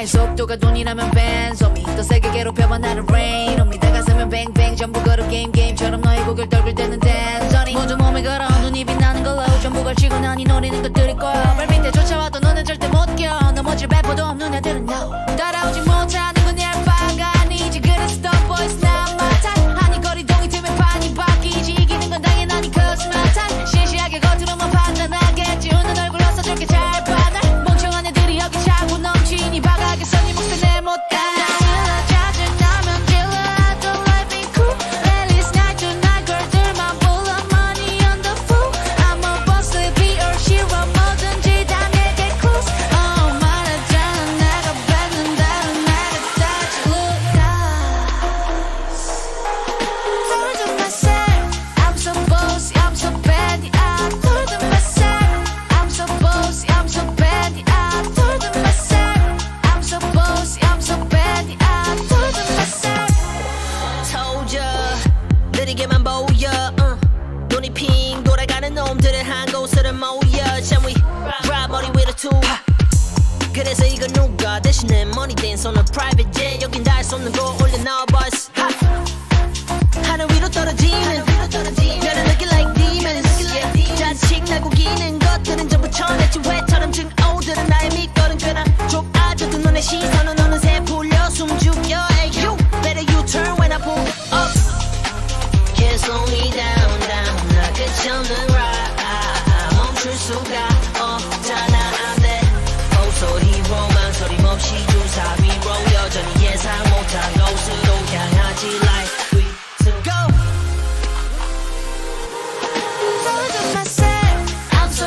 나의 속도가 돈이라면 벤소미 더 세게 괴롭혀봐 나를 rain on me 다가서면 뱅뱅 전부 걸어 게임처럼 너의 고개를 떨굴 때는 댄서니 모두 몸에 걸어 눈이 빛나는 걸로 전부 걸치고 나니 노리는 것들일 거야 발밑에 쫓아와도 너는 절대 못 껴 넘어질 배포도 없는 애들은 no 따라오지 못하는 건 얄바가 아니지 그래서 the boys not my type 아니 거리동이 틈에 판이 바뀌지 이기는 건 당연하니 cause my time 시시하게 겉으로만 판단하겠지 웃는 얼굴 어서좋게 잘 봐 날 멍청한 애들이 여기 차고 넘치니 바가겠어 네 몫을 내 못해 짜증나면 질러 I don't like being cool At least night to night girl들만 불러 money on the fool I'm a boss be or shiro 뭐든지 다 내게 close 말하자면 내가 뱉는 대로 내가 다시 look nice Told to myself I'm so bossy I'm so bad I told to myself I'm so bossy I'm so bad I told to myself I'm so bossy I'm so bad I told to myself told ya 느리게만 보여 눈이 핑 돌아가는 놈들은 한 곳으로 모여 Shall we ride 머리 위로 투 그래서 이거 누가 대신에 money dance on a private jet 여긴 닿을 수 없는 곳 올려놔 bus 하늘 위로 떨어지는 별을 느낄 like demons 자식 날고 기는 것들은 전부 천했지 왜처럼 증오들은 나의 밑거른 꽤나 좁아져도 눈의 시선은 어느새 풀려 숨죽여 Hey you better you turn when I pull up Can't slow me down 나 끝이 없는 ride 멈출 수가 없잖아 안돼 소리로 망설임 없이 주사 위로 여전히 예상 못한 곳으로 향하지 like 3, 2, go Told to myself I'm so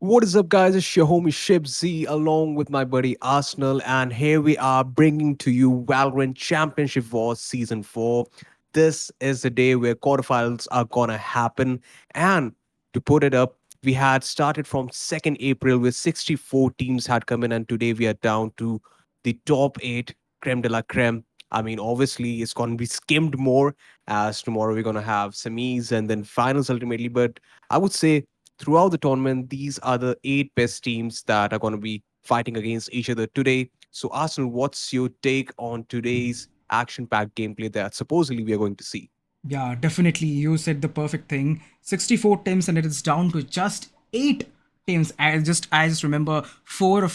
What is up, guys? It's your homie Ship Z along with my buddy Arsenal, and here we are bringing to you Valorant Championship Wars Season 4. This is the day where quarterfinals are gonna happen, and to put it up, we had started from 2nd April where 64 teams had come in, and today we are down to the top 8 creme de la creme. I mean, obviously, it's going to be skimmed more as tomorrow we're going to have semis and then finals ultimately. But I would say throughout the tournament, these are the 8 best teams that are going to be fighting against each other today. So, Arsenal, what's your take on today's action-packed gameplay that supposedly we are going to see? Yeah, definitely. You said the perfect thing. 64 teams and it is down to just 8 teams. I just remember 4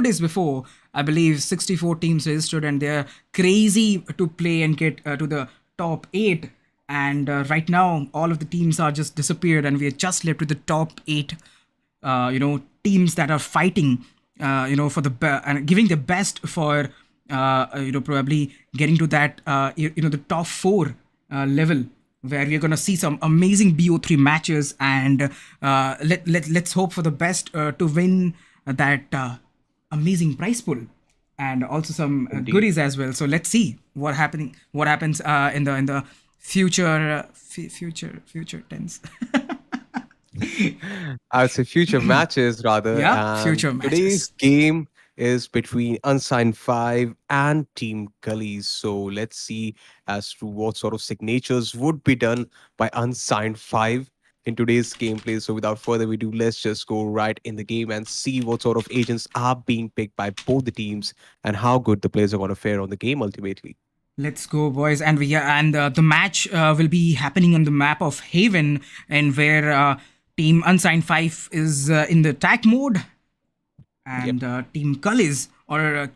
days before, I believe 64 teams registered and they're crazy to play and get to the top 8. And right now, all of the teams are just disappeared and we are just left with the top 8, teams that are fighting, for the and giving the best for, probably getting to that, the top 4 level where we're gonna see some amazing BO3 matches and let's hope for the best to win that amazing prize pool and also some goodies as well. So let's see what happens in the future tense. I would say future matches rather. Yeah, future And today's matches. game is between Unsigned 5 and Team Cullies. So let's see as to what sort of signatures would be done by Unsigned 5 in today's gameplay. So without further ado, let's just go right in the game and see what sort of agents are being picked by both the teams and how good the players are going to fare on the game ultimately. Let's go, boys, and the match will be happening on the map of Haven, and where Team Unsigned 5 is in the attack mode, and Team Cullies or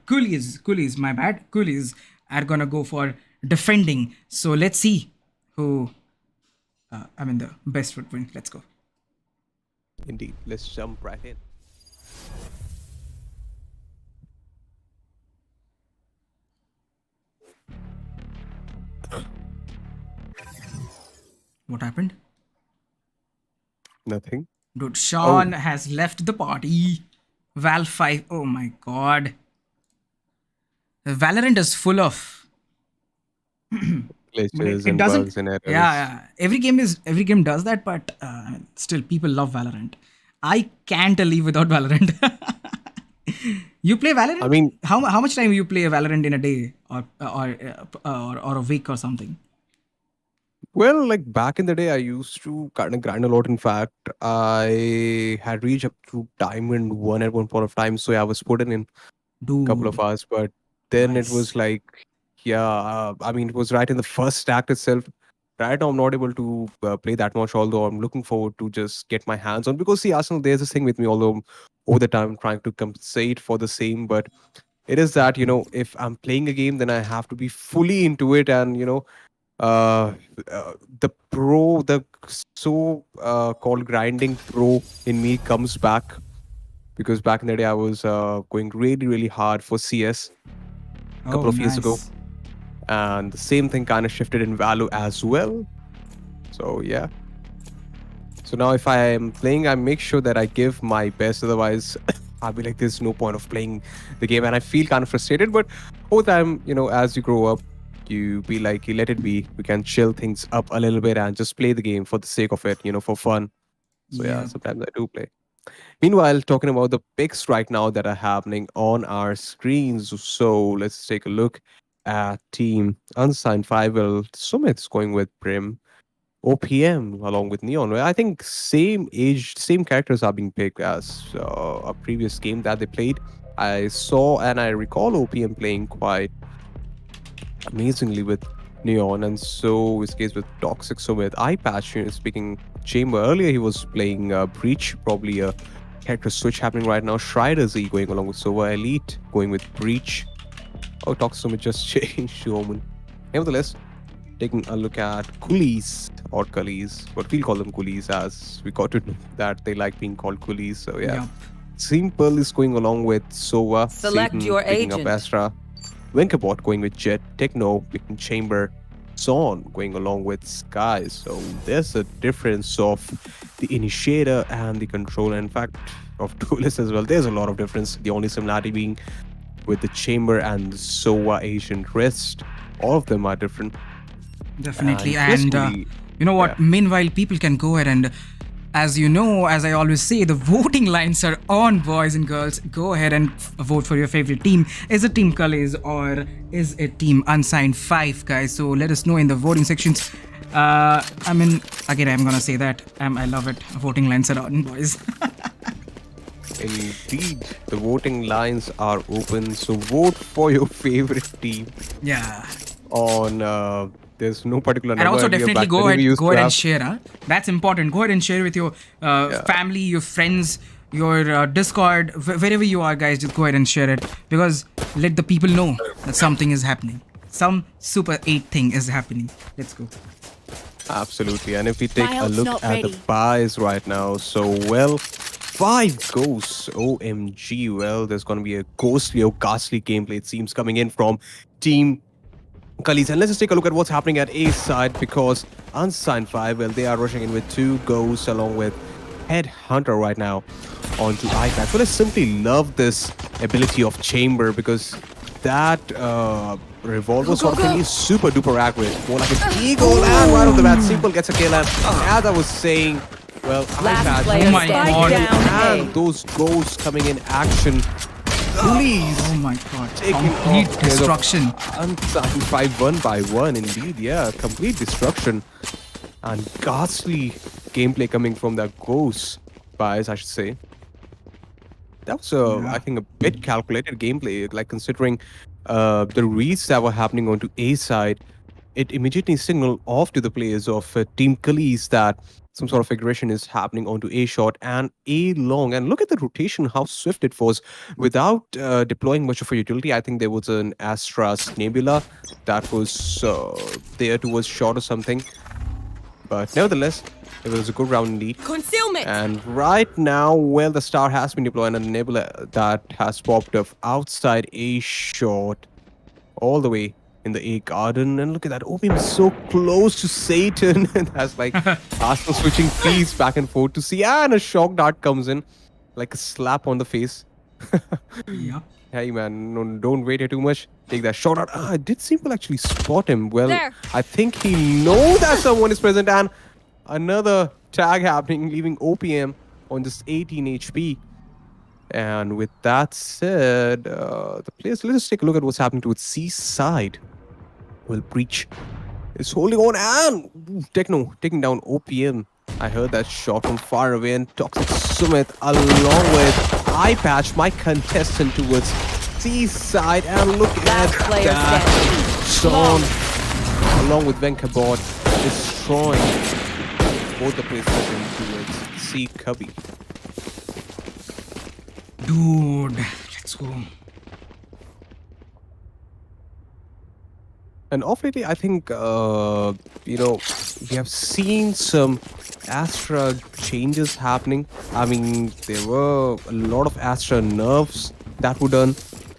Cullies, my bad, Cullies are gonna go for defending. So let's see who the best would win. Let's go. Indeed. Let's jump right in. What happened? Nothing. Dude, Sean has left the party. Val 5. Oh my god. Valorant is full of Glitches it and doesn't. bugs and errors. Yeah. Every game does that, but still people love Valorant. I can't live without Valorant. You play Valorant? I mean, how much time you play Valorant in a day or a week or something? well, like back in the day, I used to kind of grind a lot. In fact, I had reached up to Diamond 1 at one point of time. So yeah, I was putting in a couple of Dude, hours. But then it nice. was like, yeah, I mean, it was right in the first act itself. Right now, I'm not able to play that much, although I'm looking forward to just get my hands on. Because, see, Arsenal, there's this thing with me, although over the time I'm trying to compensate for the same. But it is that, if I'm playing a game, then I have to be fully into it. And, uh, the so called grinding pro in me comes back. Because back in the day, I was going really, really hard for CS a couple of years ago. Nice. And the same thing kind of shifted in Valo as well. So yeah. So now if I am playing, I make sure that I give my best. Otherwise, I'll be like, there's no point of playing the game. And I feel kind of frustrated. But over time, as you grow up, you be like, you let it be. You can chill things up a little bit and just play the game for the sake of it, for fun. So yeah, Yeah. sometimes I do play. Meanwhile, talking about the picks right now that are happening on our screens. So let's take a look at Team Unsigned 5. Well, Sumit's going with Prim. OPM along with Neon. Well, I think same characters are being picked as a previous game that they played. I saw and I recall OPM playing quite amazingly with Neon, and so his case with Toxic. So with Eyepatch, speaking Chamber earlier, he was playing Breach, probably a character switch happening right now. Shrider Z going along with Sova. Elite going with Breach. Oh, Toxic just changed to Omen. Nevertheless, taking a look at Cullies or Cullies, but we'll call them Cullies as we got to know that they like being called Cullies. So yeah. Yup. Simple is going along with Sova. Select Satan your picking up agent. Astra. Winkabot going with Jet. Techno picking Chamber. Son going along with Sky. So there's a difference of the initiator and the controller. In fact, of duelists as well. There's a lot of difference. The only similarity being with the Chamber and the Sova Agent. Rest, all of them are different. Definitely. And And basically, you know what? yeah. Meanwhile, people can go ahead and, as you know, as I always say, the voting lines are on, boys and girls. Go ahead and vote for your favorite team. Is it Team Cullies or is it Team Unsigned 5, guys? So let us know in the voting sections. Again, I'm gonna say that. I love it. Voting lines are on, boys. Indeed, the voting lines are open. So vote for your favorite team Yeah. on. There's no particular number. And also Earlier, definitely back go then we ahead, used to and have- share. Huh? That's important. Go ahead and share with your family, your friends, your Discord, wherever you are, guys. Just go ahead and share it, because let the people know that something is happening. Some Super 8 thing is happening. Let's go. Absolutely. And if we take My a ult's look not at the ready. buys right now, so well, 5 ghosts. OMG. Well, there's going to be a ghostly or ghastly gameplay, it seems, coming in from Team Cullies. And let's just take a look at what's happening at A side, because Unsigned 5, well, they are rushing in with 2 ghosts along with Headhunter right now onto iPad. Well, I simply love this ability of Chamber, because that revolver sort of thing is super duper accurate. More like an eagle, and right off the bat, Simple gets a kill. And as I was saying, well, Last player Oh my standing God. down. and those ghosts coming in action. Please. Oh my god. Taking Complete off there's a destruction. Unsigned 5-1 indeed. Yeah, complete destruction. And ghastly gameplay coming from that ghost bias, I should say. That was, I think, a bit calculated gameplay, like considering the reads that were happening onto A side. It immediately signaled off to the players of Team CULLIES that some sort of aggression is happening onto A short and A long. And look at the rotation, how swift it was without deploying much of a utility. I think there was an Astra's Nebula that was there towards short or something. But nevertheless, it was a good round indeed. Concealment. And right now, well, the star has been deployed and a Nebula that has popped up outside A short all the way in the A garden. And look at that, Opium is so close to Satan. And that's like Arsenal switching feeds back and forth to see. And a shock dart comes in like a slap on the face. Yep. Hey man, no, don't wait here too much. Take that shot out. Did Simple actually spot him? Well, There. I think he knows that someone is present, and another tag happening, leaving OPM on just 18 HP. And with that said, the players, let us take a look at what's happening to its C side. Well, Breach is holding on, and ooh, Techno taking down OPM. I heard that shot from far away, and Toxic Sumit along with Eye Patch, my contestant towards C side. And look Last at player that. standing. Son, along with Venkabot, destroying both the players towards C Cubby. Dude, let's go. And off lately, I think, you know, we have seen some Astra changes happening. I mean, there were a lot of Astra nerfs that were done.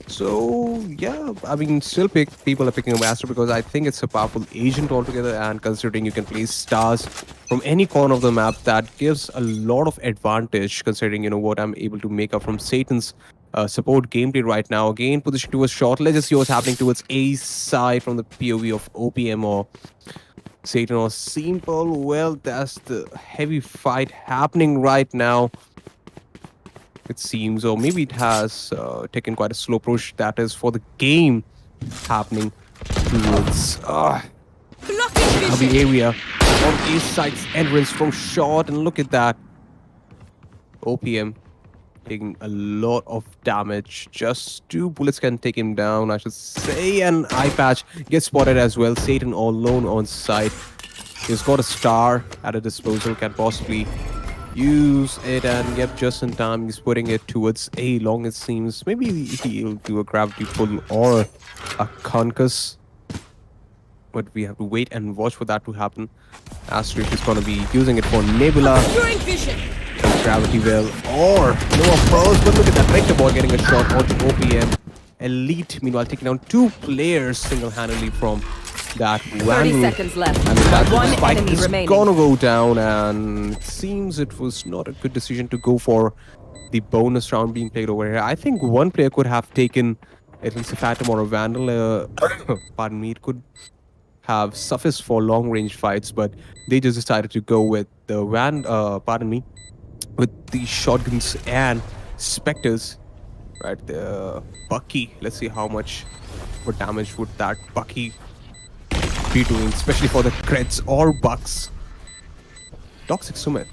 So, yeah, I mean, still people are picking up Astra because I think it's a powerful agent altogether. And considering you can place stars from any corner of the map, that gives a lot of advantage considering, you know, what I'm able to make up from Satan's support gameplay right now. Again, position towards short. Let's just see what's happening towards A side from the POV of OPM or Satan or Simple. Well, that's the heavy fight happening right now, it seems. Or maybe it has taken quite a slow approach. That is for the game happening towards the area on A side's entrance from short. And look at that. OPM taking a lot of damage. Just 2 bullets can take him down, I should say. And Eye Patch gets spotted as well. Satan all alone on site. He's got a star at a disposal, can possibly use it and get just in time. He's putting it towards A long, it seems. Maybe he'll do a gravity pull or a concuss. But we have to wait and watch for that to happen. Asterix is going to be using it for Nebula. Gravity well or no approach, but look at that Vector Ball getting a shot onto OPM. Elite meanwhile taking down 2 players single-handedly from that 30 Vandal. seconds left. I mean, that One spike enemy is remaining. gonna go down, and it seems it was not a good decision to go for the bonus round being played over here. I think one player could have taken at least a Phantom or a Vandal. Pardon me, it could have sufficed for long-range fights, but they just decided to go with the with the shotguns and specters. Right there, Bucky. Let's see how much what damage would that Bucky be doing, especially for the creds or bucks. Toxic Sumit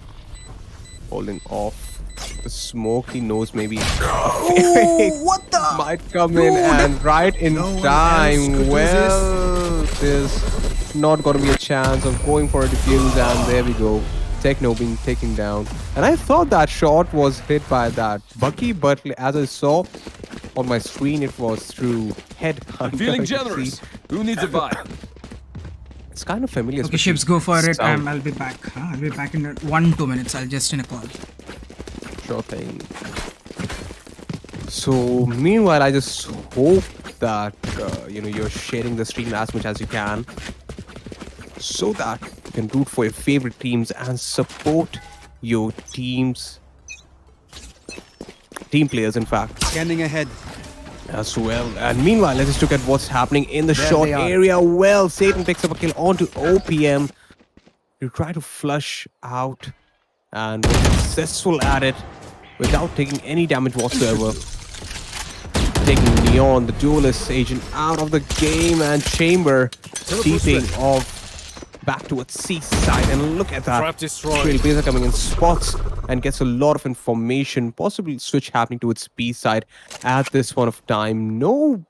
holding off the smoke. He knows maybe What the? might come in, and right in time. Well, there's not going to be a chance of going for a defuse, and there we go. Techno being taken down. And I thought that shot was hit by that Bucky, but as I saw on my screen, it was through head. Feeling generous. Who needs a buy? It's kind of familiar. Okay, ships, go for it. Sound. I'll be back. I'll be back in 1-2 minutes. I'll just in a call. Sure thing. So meanwhile, I just hope that you know, you're sharing the stream as much as you can, so that you can root for your favorite teams and support your team players. In fact, Scanning ahead. as well. And meanwhile, let's just look at what's happening in the short they are. area. Well, Satan picks up a kill onto OPM. You try to flush out and was successful at it without taking any damage whatsoever. Taking Neon, the duelist agent, out of the game, and Chamber keeping off back towards C side. And look at that. Trap destroyed. Trailblazer coming in spots and gets a lot of information, possibly switch happening towards B side at this point of time. No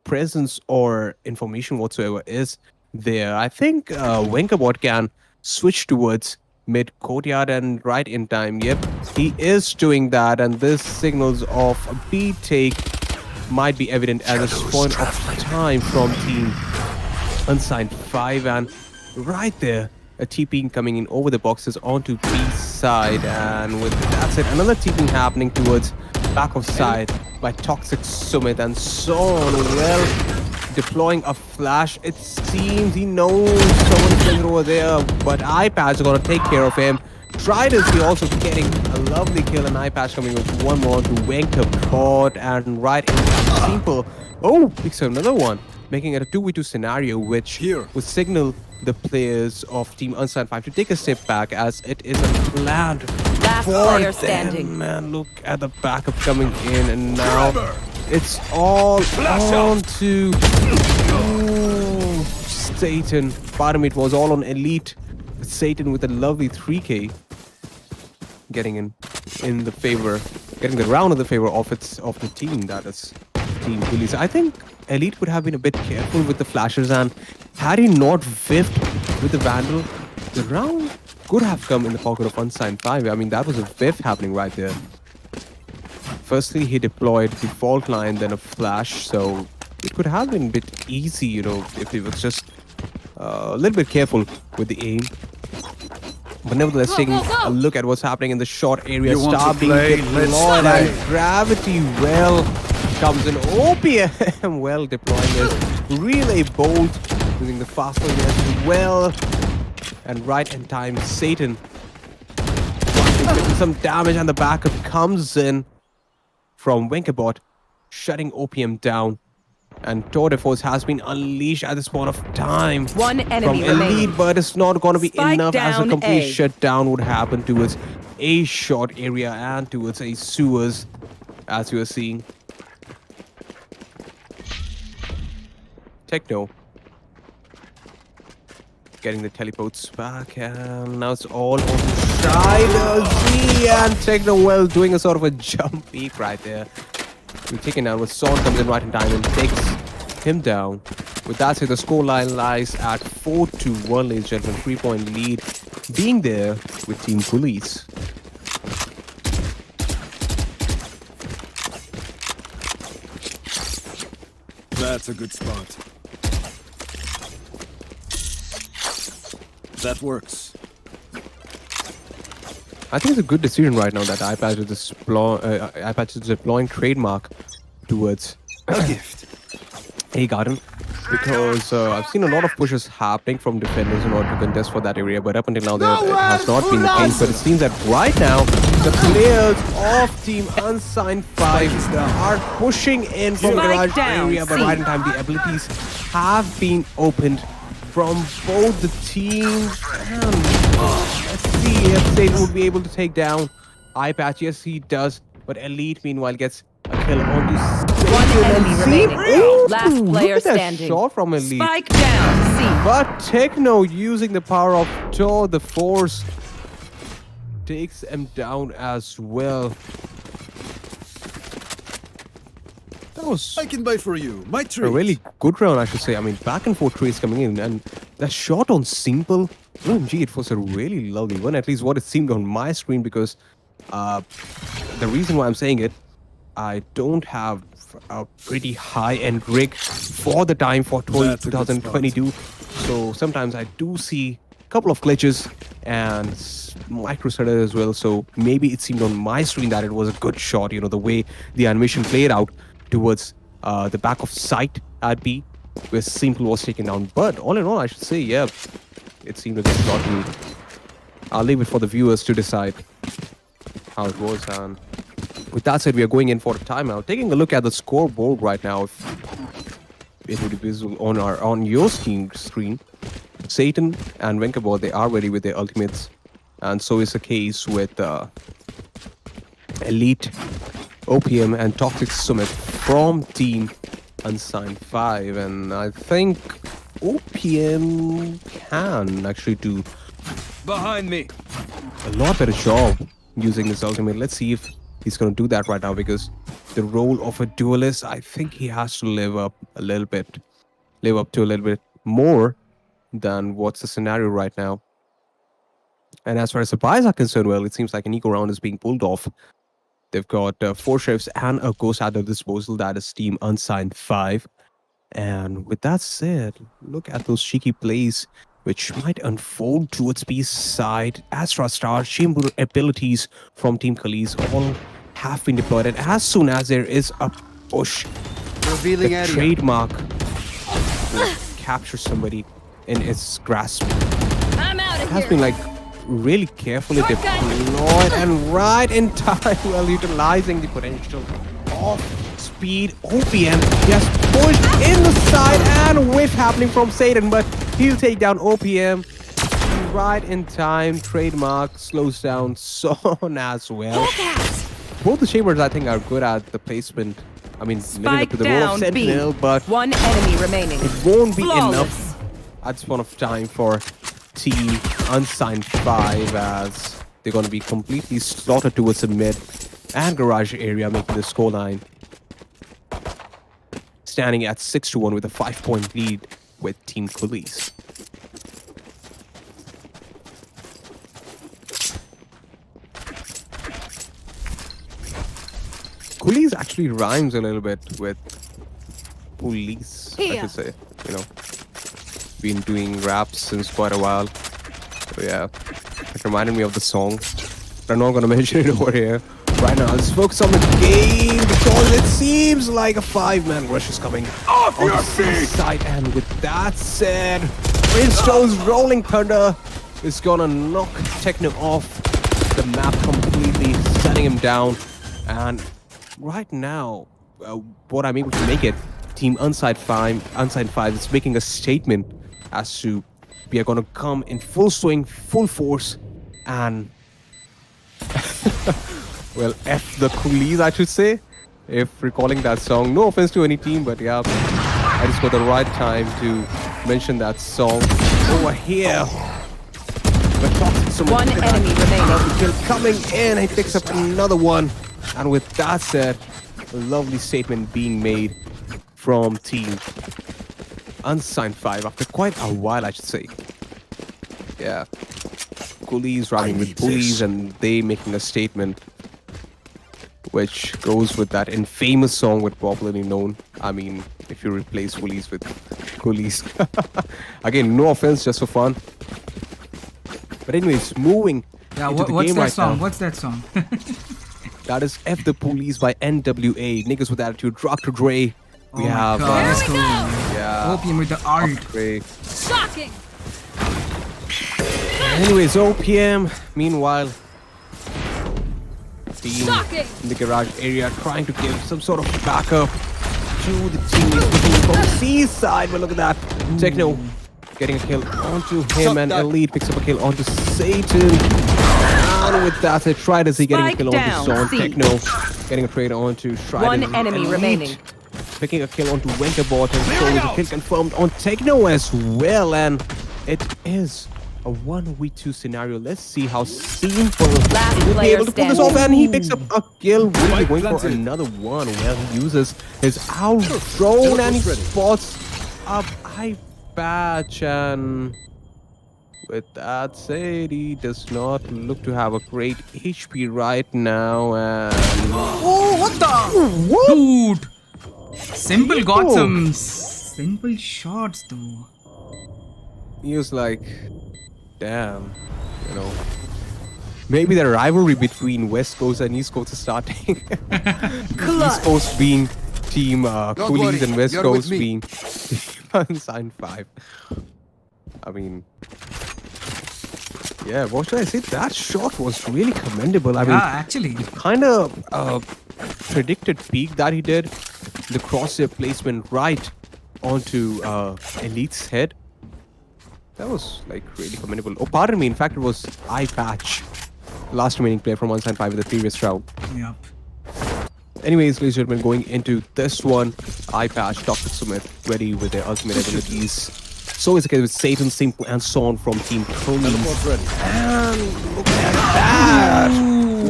presence or information whatsoever is there. I think Wenkabot can switch towards mid courtyard and right in time. Yep, he is doing that, and this signals of a B take might be evident at this point of time from team Unsigned 5, and right there a TP coming in over the boxes onto B side, and with that's it, another TP happening towards back of side by Toxic Summit and so on. Well, deploying a flash, it seems he knows someone's is over there, but iPad's gonna take care of him. Trident he also getting a lovely kill, and iPad coming with one more to Wenkabot, and right in simple. Oh, picks up another one, making it a 2v2 scenario, which would signal the players of Team Unsigned 5 to take a step back, as it is a planned Last for player them. standing. Man, look at the backup coming in, and now it's all on to Satan. Bottom it was all on Elite. Satan with a lovely 3k getting in the favor, getting the round in the favor of the team, that is Team CULLIES. I think Elite would have been a bit careful with the flashes, and had he not whiffed with the Vandal, the round could have come in the pocket of Unsigned 5. I mean, that was a whiff happening right there. Firstly, he deployed the fault line, then a flash, so it could have been a bit easy, you know, if he was just a little bit careful with the aim. But nevertheless, taking a look at what's happening in the short area, You want Star to being play? deployed, Let's and play. Gravity well comes in. OPM well deploying this relay bolt, using the faster as well, and right in time, Satan getting some damage, and the backup comes in from Wenkabot, shutting OPM down. And Tour de Force has been unleashed at this point of time One enemy from Elite, remaining. but it's not going to be Spike enough, as a down complete A. shutdown would happen towards a short area and towards a sewers, as you are seeing. Techno getting the teleports back, and now it's all on Strider Z, and Techno well doing a sort of a jump peek right there. We're taken out with Son comes in right in time and takes him down. With that said, the scoreline lies at 4-1, ladies and gentlemen. 3-point lead being there with Team CULLIES. That's a good spot. That works. I think it's a good decision right now that iPad is deploying trademark towards A gift. A garden, because I've seen a lot of pushes happening from defenders in order to contest for that area, but up until now it has not been the case. But it seems that right now the players of Team Unsigned 5 are pushing in from the Spike garage down, area, but C. right in time the abilities have been opened from both the teams. Let's see if Satan would be able to take down iPatch. Yes, he does, but Elite meanwhile gets a kill onto One enemy remaining. Ooh, Last player look at that standing. shot from Elite. Spike down. C. But Techno, using the power of Tour de Force, takes him down as well. That was I can buy for you. My treat. a really good round, I should say. I mean, back and forth trades coming in, and that shot on Simple, OMG, it was a really lovely one, at least what it seemed on my screen, because the reason why I'm saying it, I don't have a pretty high-end rig for the time for That's a good 2022, so sometimes I do see a couple of glitches and micro stutter as well, so maybe it seemed on my screen that it was a good shot, you know, the way the animation played out towards the back of sight at B, where Simple was taken down. But all in all, I should say, yeah, it seemed a good shot to me. I'll leave it for the viewers to decide how it was. And With that said, we are going in for a timeout. Taking a look at the scoreboard right now, if it would be visible on your screen. Satan and Venkabor, they are ready with their ultimates, and so is the case with Elite, OPM, and Toxic Summit from Team Unsigned 5. And I think OPM can actually do Behind me. a lot better job using his ultimate. Let's see if he's going to do that right now, because the role of a duelist, I think he has to live up to a little bit more than what's the scenario right now. And as far as the buys are concerned, well, it seems like an eco round is being pulled off. They've got 4 shifts and a ghost at their disposal. That is Team Unsigned 5. And with that said, look at those cheeky plays which might unfold towards B side. Astra Star, Chamber abilities from Team CULLIES all have been deployed. And as soon as there is a push, Revealing the area. trademark will capture somebody in its grasp. I'm out It of has here. been like really carefully deployed and right in time, while utilizing the potential of speed. OPM just pushed in the side and whiff happening from Satan, but he'll take down OPM right in time. Trademark slows down Son as well. Both the chambers, I think, are good at the placement. I mean, living up Spike to the role of down B. Sentinel, but One enemy remaining. it won't be Flawless. enough at this point of time for Team Unsigned 5, as they're going to be completely slaughtered towards the mid and garage area, making the scoreline standing at 6-1 with a 5-point lead with Team CULLIES. CULLIES actually rhymes a little bit with police, I should say. You know, been doing raps since quite a while. So yeah, it reminded me of the song. But I'm not gonna mention it over here. Right now, let's focus on the game, because it seems like a 5-man rush is coming Off on your the feet! side. And with that said, Brimstone's Rolling Thunder is gonna knock Techno off the map completely, setting him down. And right now, what I'm able to make it, Team Unsigned 5 is making a statement as to we are going to come in full swing, full force, and well, F the CULLIES, I should say, if recalling that song. No offense to any team, but yeah, I just got the right time to mention that song over here. One enemy remaining. Kill coming in, he picks up another one. And with that said, a lovely statement being made from Team Unsigned 5 after quite a while, I should say. Yeah. CULLIES rhyming with bullies, and they making a statement which goes with that infamous song with popularly known. I mean, if you replace bullies with CULLIES. Again, no offense, just for fun. But anyways, moving Yeah, into the what's game that right song? now. What's that song? That is F the Police by NWA. Niggas with Attitude, Dr. Dre. We Oh my have God, that's cool. yeah, Opium with the art. Dre. Shocking. Anyways, OPM, meanwhile, team Shocking. in the garage area trying to give some sort of backup to the teammates from the C side. But look at that. Techno getting a kill onto him, and Elite picks up a kill onto Satan. And with that, they tried as he getting a Spike kill down, onto Son. C. Techno getting a trade onto Strider. One enemy Elite remaining. picking a kill onto Winterbot, and so is a kill confirmed on Techno as well. And it is a 1v2 scenario. Let's see how Simple Last will be player able to pull this standing. off, and he picks up a kill. Really Spike going for planted. another one. Well, he uses his out drone and he Teleport's ready. spots a high patch, and with that said, he does not look to have a great HP right now. And Oh, what the? Dude! Simple got some simple shots though. he was like, damn, you know, maybe the rivalry between West Coast and East Coast is starting. East Coast being Team CULLIES worry, and West you're Coast with me. being Unsigned 5. I mean, Yeah, what should I say? That shot was really commendable. I Yeah, mean, actually. kind of predicted peak that he did. The crosshair placement right onto Elite's head. That was like really commendable. Oh, pardon me. In fact, it was Eye Patch, last remaining player from Unsigned 5 in the previous round. Yep. Anyways, ladies and gentlemen, going into this one, Eye Patch, Dr. Sumit ready with their ultimate abilities. So is the case with Satan, Simple, and Son from Team Tourny. And look at that!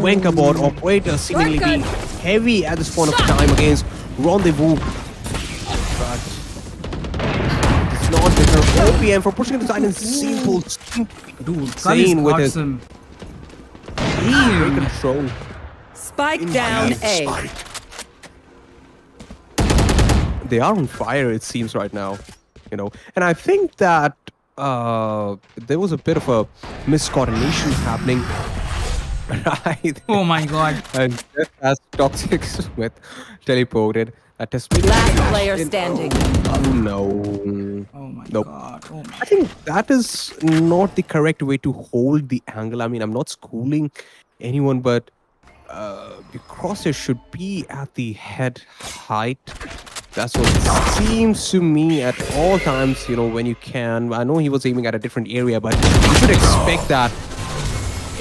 Wanker board operator seemingly being heavy at this point of time against Rendezvous. But it's not better. OPM for pushing it aside and Simple. Dude, Insane with got his some great control. Spike down A. They are on fire, it seems, right now. You know, and I think that there was a bit of a miscoordination happening. Right. Oh my god. And just as Toxic Smith teleported at a split. Last player standing. Oh no. Oh my Nope. god. Oh my. I think that is not the correct way to hold the angle. I mean, I'm not schooling anyone, but the crosshair should be at the head height. That's what it seems to me at all times, you know, when you can. I know he was aiming at a different area, but you should expect that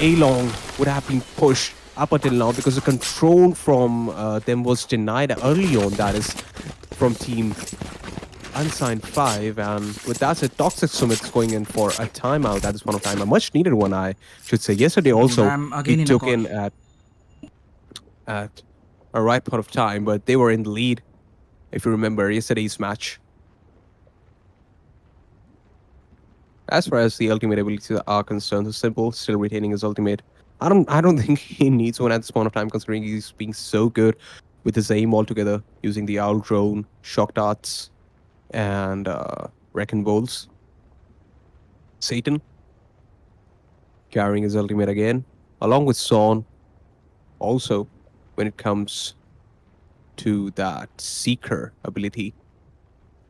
A-Long would have been pushed up until now because the control from them was denied early on, that is, from Team Unsigned 5. And with that said, Toxic Sumit's going in for a timeout at this point of time. A much needed one, I should say. Yesterday also, I'm again he in a took call. in at a right point of time, but they were in the lead. If you remember yesterday's match. As far as the ultimate abilities are concerned, it's simple, still retaining his ultimate. I don't think he needs one at this point of time, considering he's being so good with his aim altogether, using the owl drone, shock darts, and wrecking balls. Satan carrying his ultimate again, along with Son. Also, when it comes to that Seeker ability.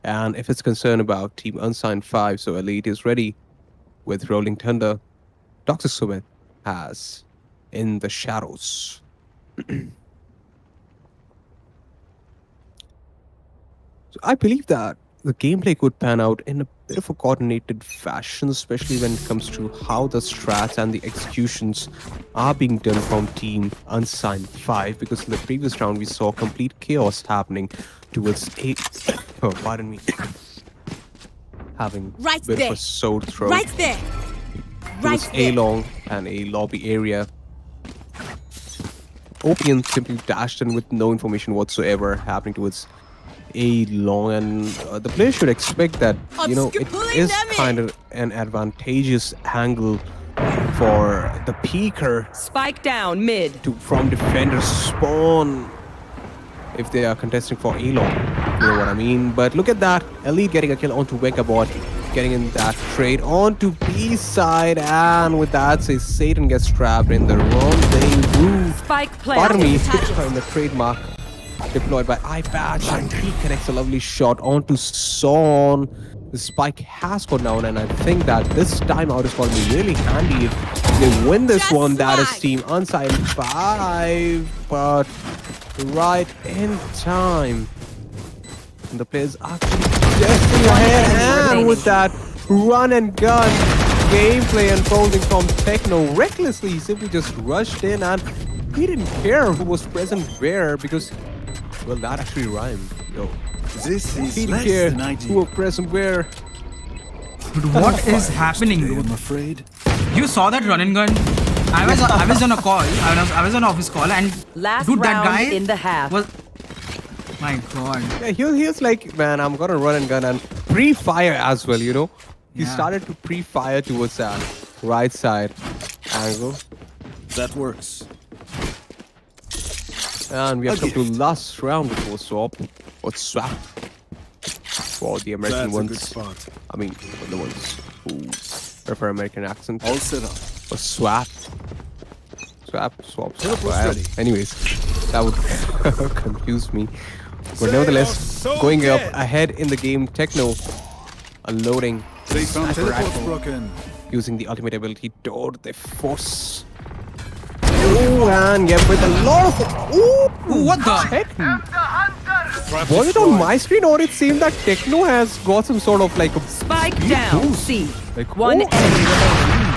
And if it's concerned about Team Unsigned 5, so Elite is ready with Rolling Thunder. Toxic Sumit has In the Shadows. So I believe that the gameplay could pan out in a bit of a coordinated fashion, especially when it comes to how the strats and the executions are being done from Team Unsigned 5, because in the previous round we saw complete chaos happening towards oh, pardon me, having Right a bit there. of a sword throw Right there. Right towards there. A-Long and a lobby area. Opium simply dashed in with no information whatsoever happening towards A-Long, and the player should expect that, you know, it pulling is them in. kind of an advantageous angle for the peeker Spike down mid. from defenders spawn if they are contesting for A-Long. You know what I mean? But look at that. Elite getting a kill onto Wekabot, getting in that trade onto B side, and with that, say Satan gets trapped in the rendezvous. Spike Pardon me, planted. in the trademark deployed by Eye Patch, and he connects a lovely shot onto Son. The spike has gone down, and I think that this timeout is going to be really handy if they win this Just one. That is swag. Team Unsigned 5, but right in time. And the players actually testing ahead, and remaining. with that run and gun gameplay unfolding from Techno, recklessly he simply just rushed in, and he didn't care who was present where, because, well, that actually rhymed. Yo, This is he didn't less care than who ideal. was present where. Dude, what is happening, Today, dude? I'm afraid. You saw that run and gun? I was on a call. I was on office call, and Last dude, that round guy in the half. was. My God. Yeah, he was like, man, I'm gonna run and gun and pre-fire as well, you know? He Yeah. started to pre-fire towards that right side angle. That works. And we have come to Again. last round before swap. Or swap. For the American That's a good ones. spot. I mean, for the ones who prefer American accent. All set up. Or swap. Swap, swap, swap. Teleport's Well, ready. anyways, that would confuse me. But nevertheless, going up ahead in the game, Techno unloading They found sniper teleport's rifle. broken. using the ultimate ability. Tour de force. Ooh, and get with a lot of... Ooh, What the? Techno. Was it on my screen or it seemed that Techno has got some sort of like a... Spike down C. Like, One oh. enemy remaining.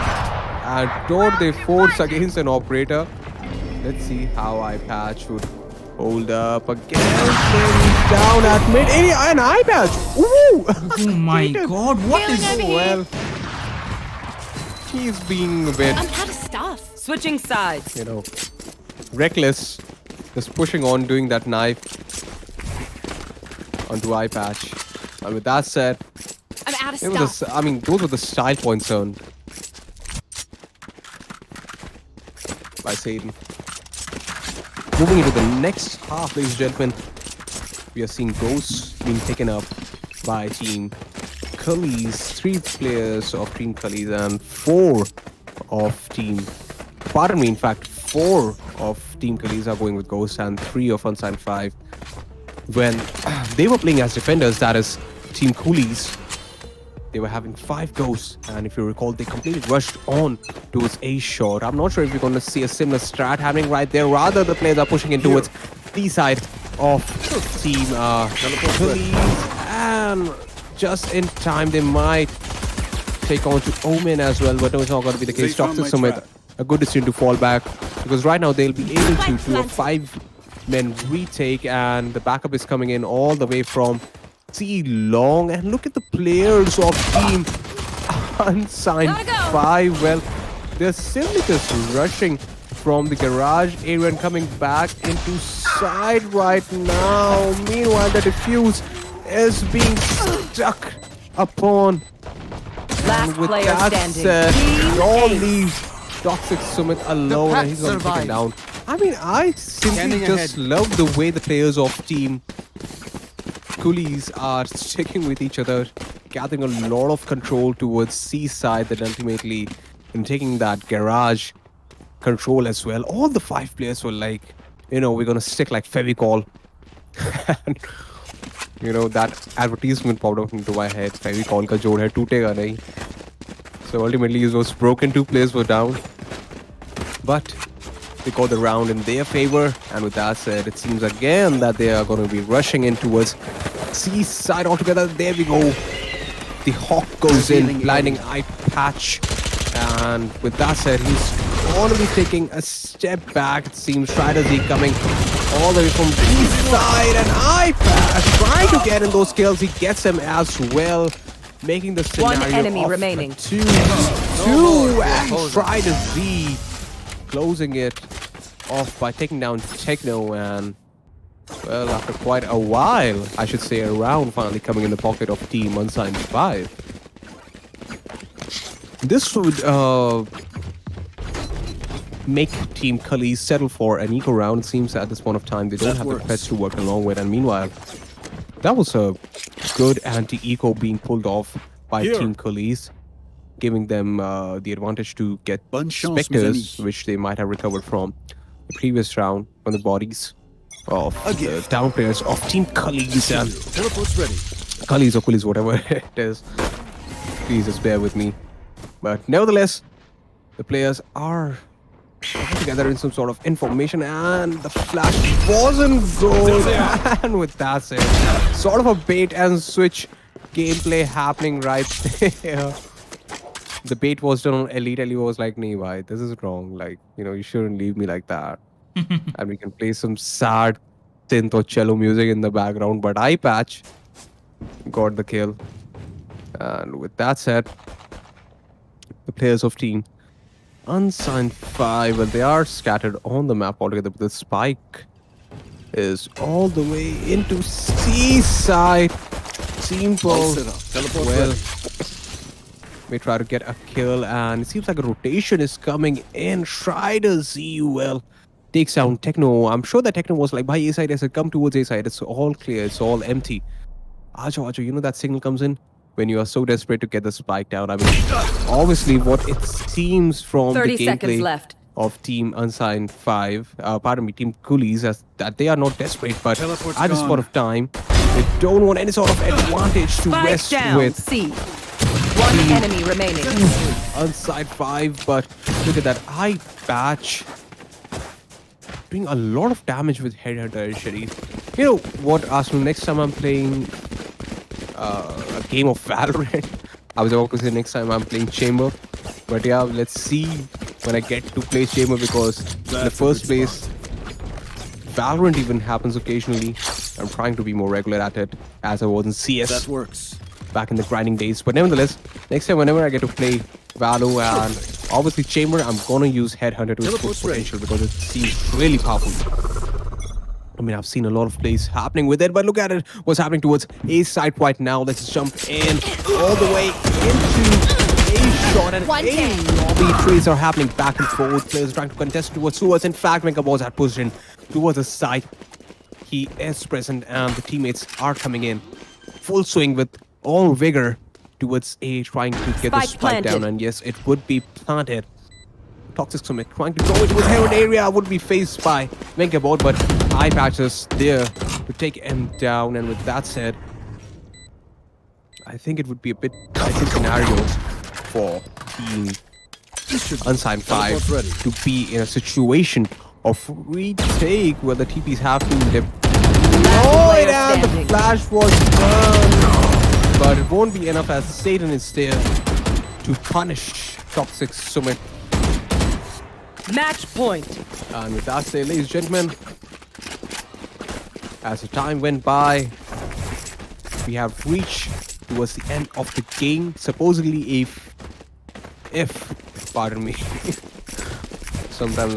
And tour de force against an operator. Let's see how iPatch would hold up against him. Down at mid. An iPatch. Ooh! Oh my god, what is... Well, he's being a bit, I'm out of stuff. Switching sides. you know, reckless. Just pushing on, doing that knife onto iPatch. And with that said, I'm out of it was stuff. I mean, those were the style points earned by Satan. Moving into the next half, ladies and gentlemen, we are seeing Ghosts being taken up by Team CULLIES. 3 players of Team CULLIES and 4 of Team... Pardon me, in fact, 4 of Team CULLIES are going with Ghosts and 3 of Unsigned 5. When they were playing as defenders, that is Team CULLIES, they were having 5 Ghosts, and if you recall, they completely rushed on towards A shot. I'm not sure if we're going to see a similar strat happening right there. Rather, the players are pushing in towards the side of Team CULLIES, and just in time, they might take on to Omen as well, but no, it's not going to be the case. Toxic Summit, a good decision to fall back, because right now they'll be able to do a 5-man retake, and the backup is coming in all the way from C long. And look at the players of Team Unsigned 5. Well, they're simply just rushing from the garage area and coming back into side right now. Meanwhile, the defuse is being stuck upon. Last And with player that standing. said, Team all Ace. leaves Toxic Summit alone, and he's going to take him down. I mean, I simply just love the way the players of Team CULLIES are sticking with each other, gathering a lot of control towards C side, then ultimately taking that garage control as well. All the 5 players were like, you know, we're going to stick like Fevicol. And, you know, that advertisement popped up into my head. Fevicol ka jod hai, tootega nahi. So ultimately, those broken 2 players were down. But they got the round in their favor. And with that said, it seems again that they are going to be rushing in towards C side altogether. There we go. The Hawk goes in, blinding eye patch. And with that said, he's going to be taking a step back. It seems Strider Z coming all the way from B side. And eye patch trying to get in those kills. He gets them as well, making the scenario One enemy of remaining. 2-2. And Strider Z closing it off by taking down Techno. And well, after quite a while, I should say a round finally coming in the pocket of Team Unsigned 5. This would make Team CULLIES settle for an eco round. It seems at this point of time they don't have the pets to work along with. And meanwhile, that was a good anti-eco being pulled off by Team CULLIES, giving them the advantage to get Spectres, which they might have recovered from the previous round from the bodies of the down players of Team CULLIES. And CULLIES or CULLIES, whatever it is. Please just bear with me. But nevertheless, the players are together in some sort of information, and the flash wasn't good. And with that said, sort of a bait and switch gameplay happening right there. The bait was done on Elite. Elite was like, nee, bhai, this is wrong. Like, you know, you shouldn't leave me like that. And we can play some sad synth or cello music in the background. But eye patch got the kill. And with that said, the players of Team Unsigned 5, well, they are scattered on the map altogether, but the spike is all the way into C side. Simple. Well, we try to get a kill, and it seems like a rotation is coming in. Strider Z, well, takes down Techno. I'm sure that Techno was like, by A side, I said, come towards A side. It's all clear, it's all empty. Ajo, you know that signal comes in when you are so desperate to get the spike down. I mean, obviously what it seems from the 30 seconds gameplay left. of Team Unsigned 5, pardon me, Team CULLIES, as that they are not desperate, but at this point of time, they don't want any sort of advantage to Spike rest down with. C. One enemy remaining. Unside 5, but look at that eye patch. Doing a lot of damage with Headhunter Sharif. You know what, Arsenal, next time I'm playing a game of Valorant, I was about to say next time I'm playing Chamber. But yeah, let's see when I get to play Chamber, because in the first place, Valorant even happens occasionally. I'm trying to be more regular at it as I was in CS. That works. Back in the grinding days. But nevertheless, next time whenever I get to play Valo and obviously Chamber, I'm gonna use Headhunter to its full potential because it seems really powerful. I mean, I've seen a lot of plays happening with it, but look at it, what's happening towards A side right now. Let's jump in all the way into A shot, and A lobby trades are happening back and forth. Players trying to contest towards. In fact, Megaballs had pushed in towards the side. He is present and the teammates are coming in full swing with all vigor towards A, trying to get the Spike spike planted. down, and yes, it would be planted. Toxic Summit trying to go into his Heron area, would be faced by Menkabot, but eye patches there to take him down. And with that said, I think it would be a bit dicey scenario for Team Unsigned 5 to be in a situation of retake where the TPs have to deploy, and the flash was burned. But it won't be enough as Satan is there to punish Toxic Summit. Match point. And with that said, ladies and gentlemen, as the time went by, we have reached towards the end of the game. Supposedly, if pardon me, sometimes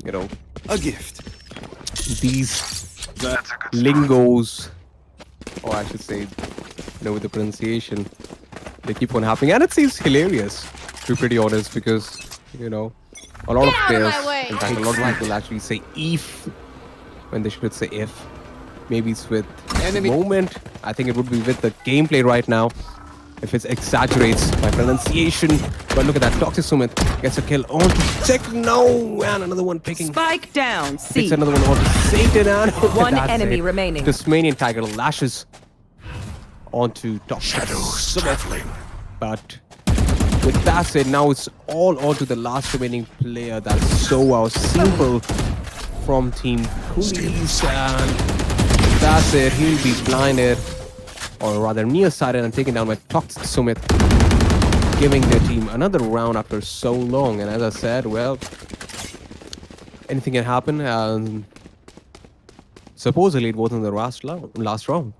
you know, A gift. these lingos, or I should say, with the pronunciation, they keep on happening, and it seems hilarious, to be pretty honest, because a lot of players, in fact, a lot of people actually say if when they should say if. Maybe it's with the moment. I think it would be with the gameplay right now, if it exaggerates my pronunciation. But look at that, Toxic Summit gets a kill onto Techno, and another one picking. Spike down. C. Picks another one onto Satan, and One enemy remaining. Tasmanian Tiger lashes onto Toxic Summit. But with that said, now it's all onto the last remaining player. That's so simple from Team CULLIES, and that's it. He'll be blinded, or rather nearsighted, and taken down by Toxic Summit, giving their team another round after so long. And as I said, well, anything can happen. Supposedly it wasn't the last round.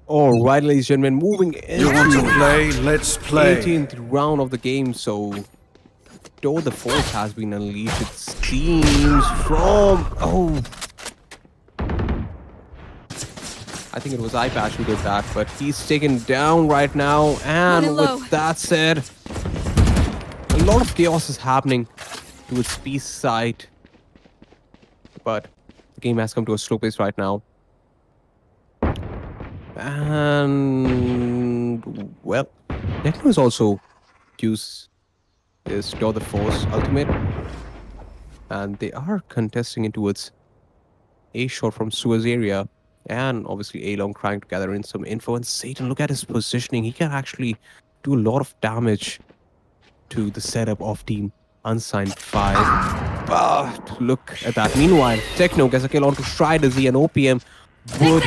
All right, ladies and gentlemen, moving into You want to play? Let's play. 18th round of the game. So, though the force has been unleashed, it seems from I think it was iPatch who did that, but he's taken down right now. And with that said, a lot of chaos is happening to its peace side, but the game has come to a slow pace right now. And well, Techno is also use his Door the Force ultimate, and they are contesting it towards A shot from Suez area, and obviously A long trying to gather in some info. And Satan, look at his positioning; he can actually do a lot of damage to the setup of Team Unsigned 5. But look at that. Meanwhile, Techno gets a kill onto Strider Z, and OPM would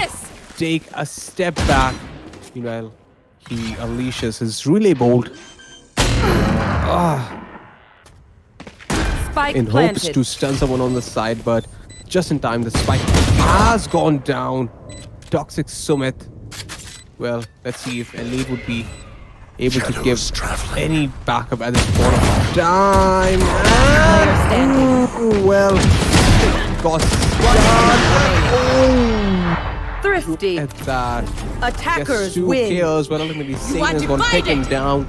take a step back. Meanwhile, he unleashes his relay bolt Spike in hopes planted. to stun someone on the side, but just in time the spike has gone down. Toxic Summit, well, let's see if Elite would be able to give any backup at this point of time. And, well, got Thrifty. at that. Attackers Two win. kills, but ultimately Satan is going to take him down.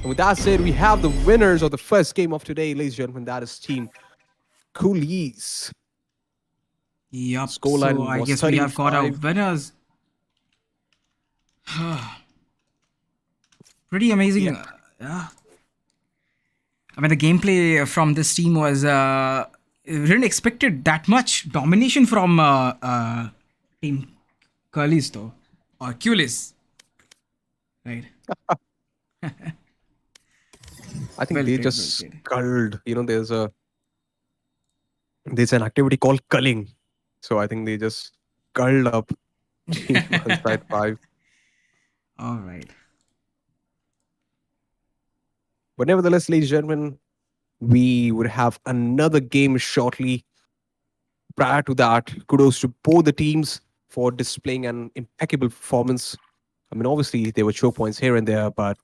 And with that said, we have the winners of the first game of today, ladies and gentlemen. That is Team CULLIES. Yup. Scoreline So I was guess we have got our 35. winners. Pretty amazing. Yeah. I mean, the gameplay from this team was didn't expected that much domination from team CULLIES though, or CULLIES, right? I think Well they played, well just played. culled. There's an activity called culling. So I think they just culled up Team Unside 5. All right. But nevertheless, ladies and gentlemen, we would have another game shortly. Prior to that, kudos to both the teams for displaying an impeccable performance. I mean, obviously, there were choke points here and there, but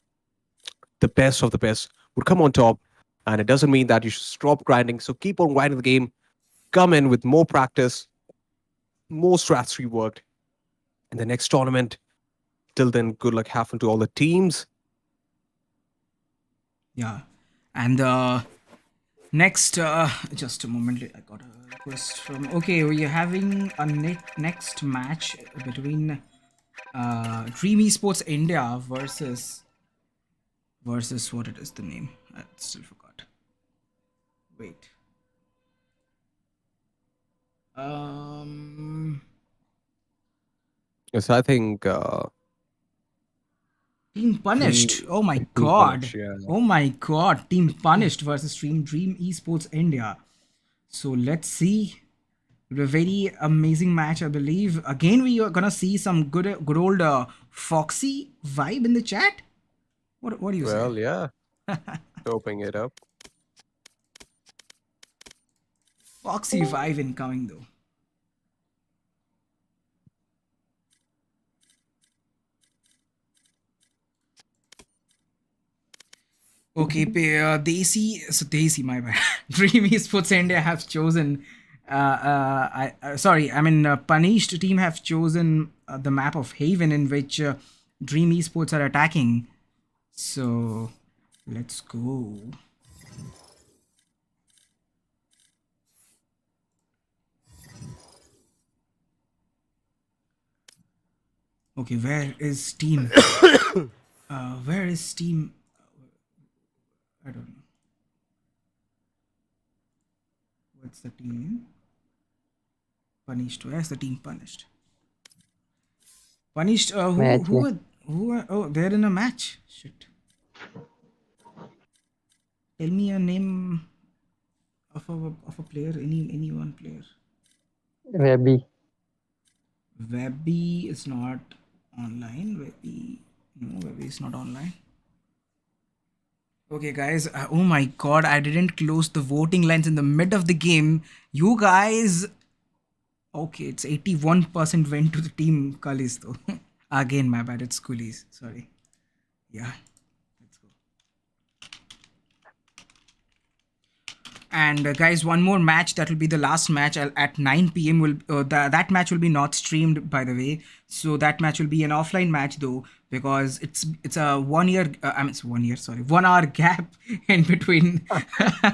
the best of the best would come on top. And it doesn't mean that you should stop grinding. So keep on grinding the game. Come in with more practice, more strategy worked in the next tournament. Till then, good luck having to all the teams. Yeah. And next, just a moment. I got a request from. Okay, we are having a next match between Dream Esports India versus what it is the name? I still forgot. Wait. Yes, I think Team Punished. Oh my Team god. Punish, yeah. Oh my god. Team Punished versus Dream Esports India. So let's see. It'll be a very amazing match, I believe. Again, we are gonna see some good old Foxy vibe in the chat. What do you say? Well, yeah. Opening it up. Foxy vibe incoming though. Okay, Desi, my bad. Dream Esports India have chosen. Punished team have chosen the map of Haven in which Dream Esports are attacking. So let's go. Okay, where is team? Where is team? I don't know. What's the team name? Punished. Where's the team Punished? Punished. Oh, they're in a match. Shit. Tell me a name of a player. Any one player. Webby is not online. Webby is not online. Okay, guys. Oh my god, I didn't close the voting lines in the mid of the game. You guys. Okay, it's 81% went to the team CULLIES though. Again, my bad. It's CULLIES. Sorry. Yeah. Let's go. And guys, one more match. That will be the last match at 9 p.m. That match will be not streamed, by the way. So that match will be an offline match though, because it's a 1 year. It's 1 year. Sorry, 1 hour gap in between.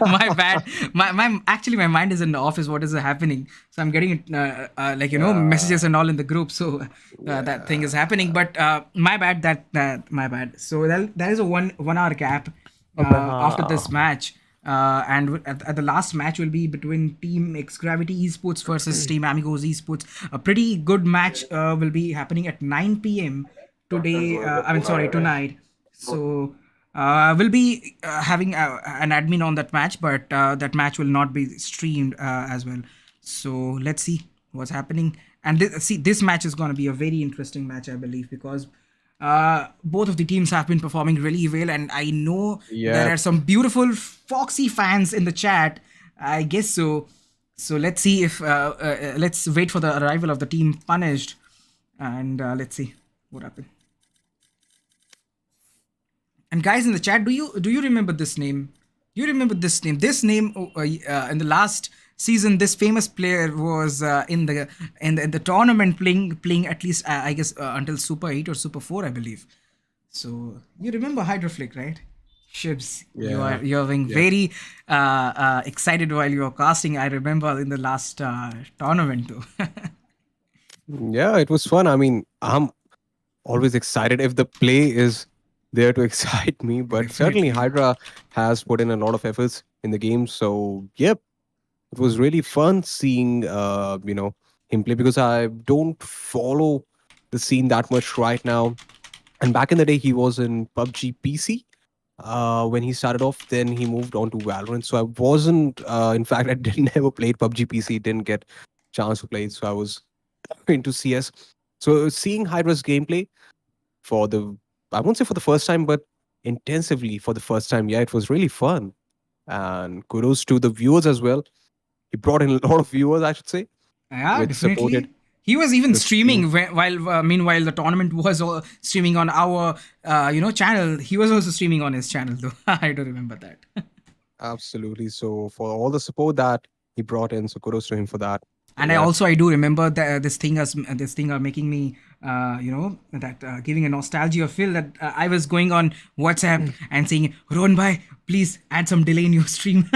My bad. My mind is in the office. What is happening? So I'm getting it messages and all in the group. So that thing is happening. But my bad. My bad. So there is a 1 hour gap after this match. And at the last match will be between Team X Gravity Esports versus Team AMIGOS Esports. A pretty good match will be happening at 9 p.m. today. Tonight. So we'll be having an admin on that match, but that match will not be streamed as well. So let's see what's happening. And this match is going to be a very interesting match, I believe, because both of the teams have been performing really well, and I know there are some beautiful Foxy fans in the chat. I guess so. So let's see if let's wait for the arrival of the team Punished, and let's see what happens. And guys in the chat, do you remember this name? Do you remember this name? This name in the last season, this famous player was in the tournament playing at least I guess until Super 8 or Super 4, I believe. So you remember Hydroflick, right? Shibs, you're being very excited while you were casting. I remember in the last tournament too. Yeah, it was fun. I mean, always excited if the play is there to excite me. But certainly, Definitely. Hydra has put in a lot of efforts in the game. So, yep, it was really fun seeing, him play because I don't follow the scene that much right now. And back in the day, he was in PUBG PC when he started off. Then he moved on to Valorant. So I wasn't, in fact, I didn't ever played PUBG PC. Didn't get chance to play it. So I was into CS. So seeing Hydra's gameplay for the, I won't say for the first time, but intensively for the first time, yeah, it was really fun. And kudos to the viewers as well. He brought in a lot of viewers, I should say, Yeah, which supported definitely. He was even the stream. streaming while meanwhile the tournament was streaming on our channel. He was also streaming on his channel though. I do remember that. Absolutely. So for all the support that he brought in, so kudos to him for that. So And yeah. I do remember that this thing are making me that giving a nostalgia feel that I was going on WhatsApp and saying, Rohan bhai, please add some delay in your stream.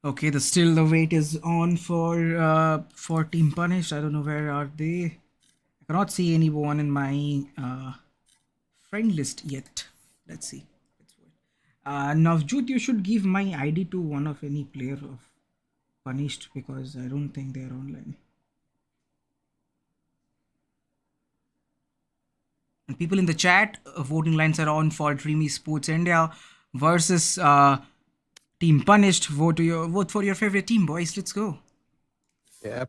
Okay, the wait is on for Team Punished. I don't know where are they. I cannot see anyone in my friend list yet. Let's see. Let's wait. Navjot, you should give my ID to one of any player of Punished because I don't think they're online. And people in the chat, voting lines are on for Dreamy Sports India versus Team Punished. Vote for your favorite team, boys. Let's go. Yeah.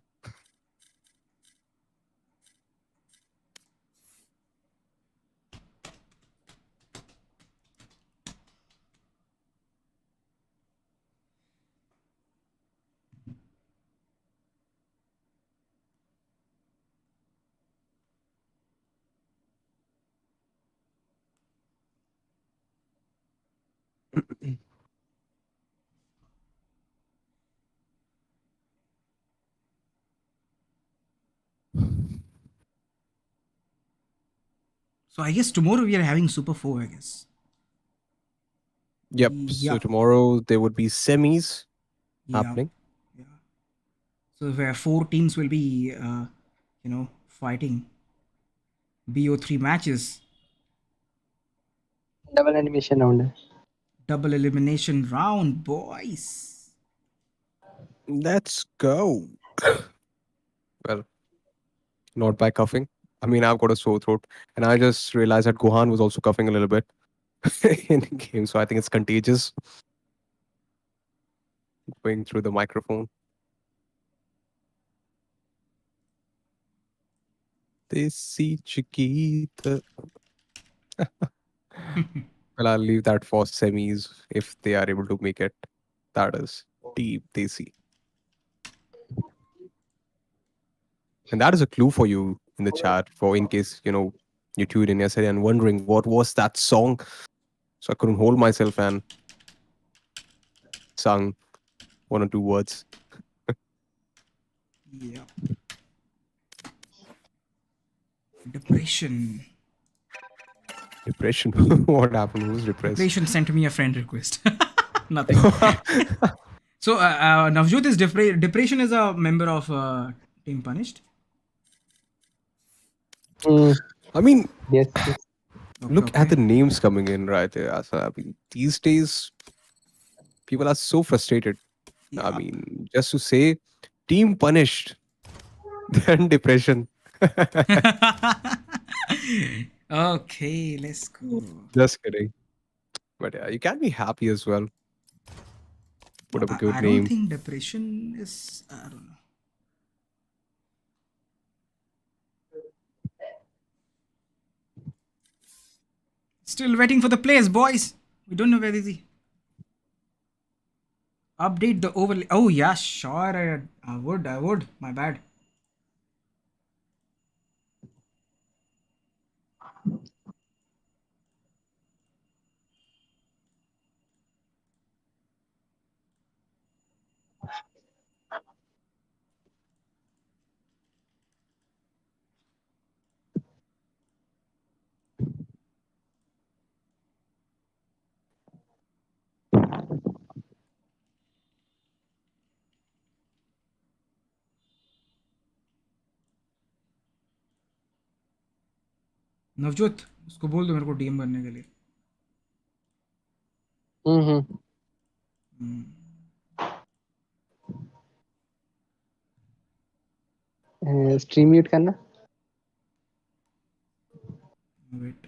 So I guess tomorrow we are having Super 4, I guess. Yep. So Yeah. tomorrow there would be semis Yeah. happening. Yeah. So where four teams will be, fighting BO3 matches, double animation round है double elimination round, boys. Let's go. Well, not by coughing. I mean, I've got a sore throat, and I just realized that Gohan was also coughing a little bit in the game. So I think it's contagious going through the microphone. Desi Chiquita. Well, I'll leave that for semis if they are able to make it. That is Team Desi. And that is a clue for you in the chat for in case, you tuned in yesterday and wondering what was that song. So I couldn't hold myself and sung one or two words. Yeah. Depression. Depression. What happened? Who's depressed? Depression sent me a friend request. Nothing. So Navjot is Depression is a member of Team Punished. I mean, yes yes look at the names coming in right there. So, I mean, these days, people are so frustrated. I Yeah. mean, just to say, Team Punished, then Depression. Okay, let's go. Just kidding. But yeah, you can be happy as well. Put up a good I don't name. think Depression is. I don't know. Still waiting for the players, boys. We don't know where is he. Update the overlay. Oh yeah, sure. I would. My bad. Navjot उसको बोल दो मेरे को DM करने के लिए. Mm-hmm. Stream mute करना. Wait.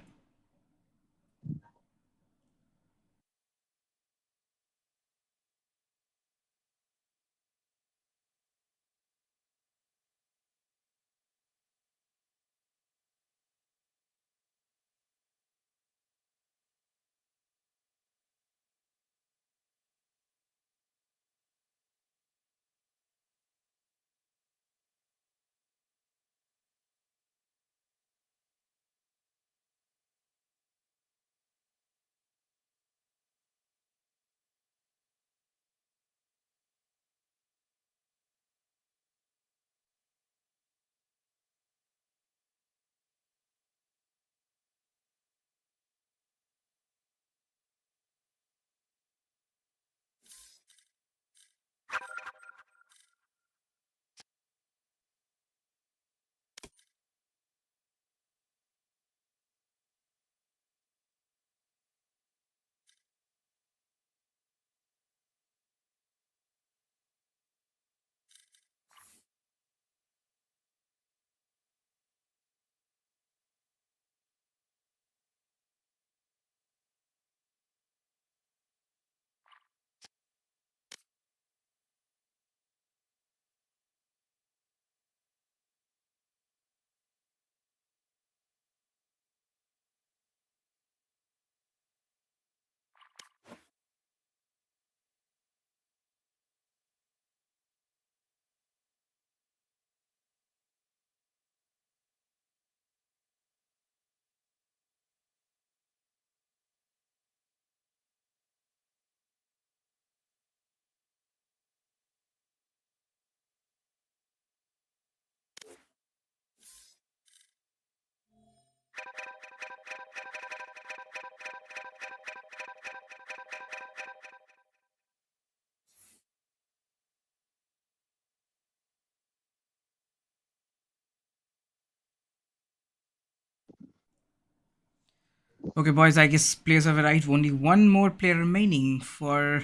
Okay, boys, I guess players have arrived. Only one more player remaining for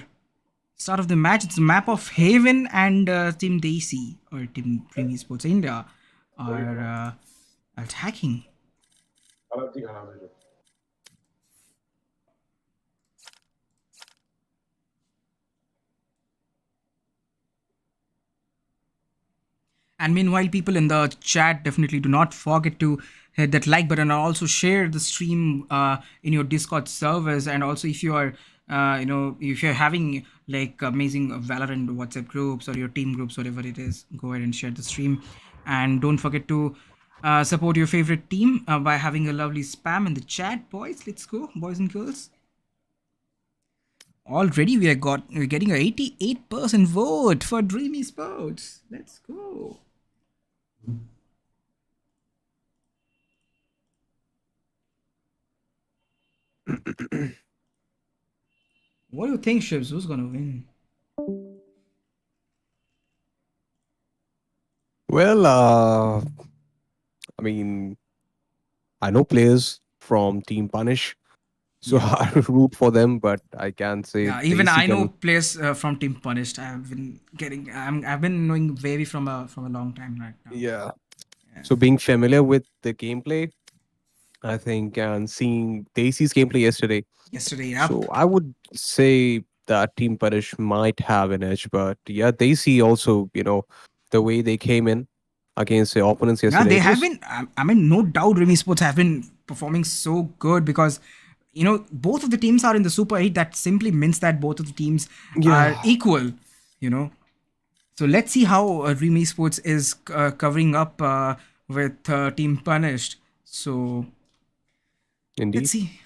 start of the match. It's a map of Haven and Team Daisy or Team Dreamy Sports India are attacking. And meanwhile, people in the chat definitely do not forget to hit that like button, or also share the stream in your Discord servers. And also, if you are, if you're having like amazing Valorant WhatsApp groups or your team groups, whatever it is, go ahead and share the stream. And don't forget to support your favorite team by having a lovely spam in the chat, boys. Let's go, boys and girls. Already we're getting a 88% vote for Dreamy Sports. Let's go. What do you think, Shivs? Who's gonna win? Well, I mean, I know players from Team Punish, so I root for them. But I can say Yeah, even Daisy I know can. players from Team Punished. I've been knowing Wavy from a long time right now. Yeah. So being familiar with the gameplay, I think, and seeing Daisy's gameplay yesterday, Yesterday, so up. I would say that Team Punish might have an edge. But yeah, Daisy also, the way they came in against the opponents Yeah, yesterday, they it have was been. I mean, no doubt, Remy Sports have been performing so good because both of the teams are in the Super 8. That simply means that both of the teams are yeah, equal. You know, so let's see how Remy Sports is covering up with Team Punished. So let's indeed. see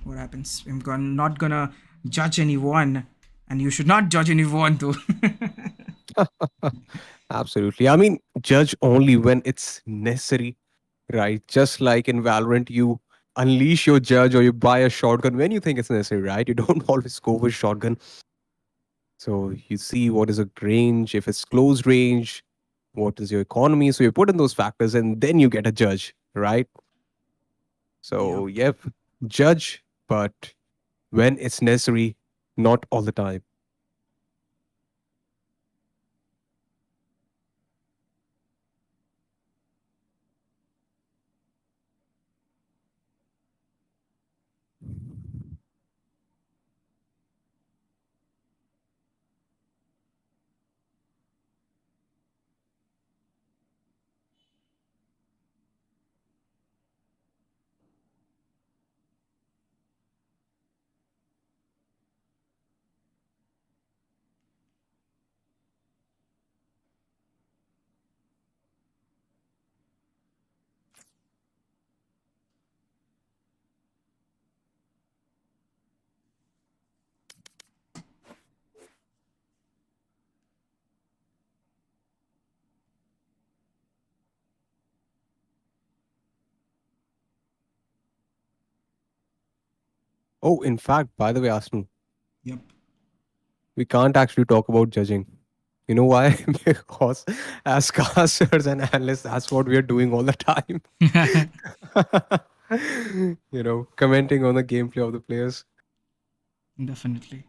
what happens. Not gonna judge anyone, and you should not judge anyone too. Absolutely. I mean, judge only when it's necessary, right? Just like in Valorant, you unleash your judge or you buy a shotgun when you think it's necessary, right? You don't always go with shotgun. So you see what is a range, if it's close range, what is your economy. So you put in those factors and then you get a judge, right? So, yep, judge, but when it's necessary, not all the time. Oh, in fact, by the way, Asnu, Yep. we can't actually talk about judging. You know why? Because as casters and analysts, that's what we are doing all the time. Commenting on the gameplay of the players. Definitely.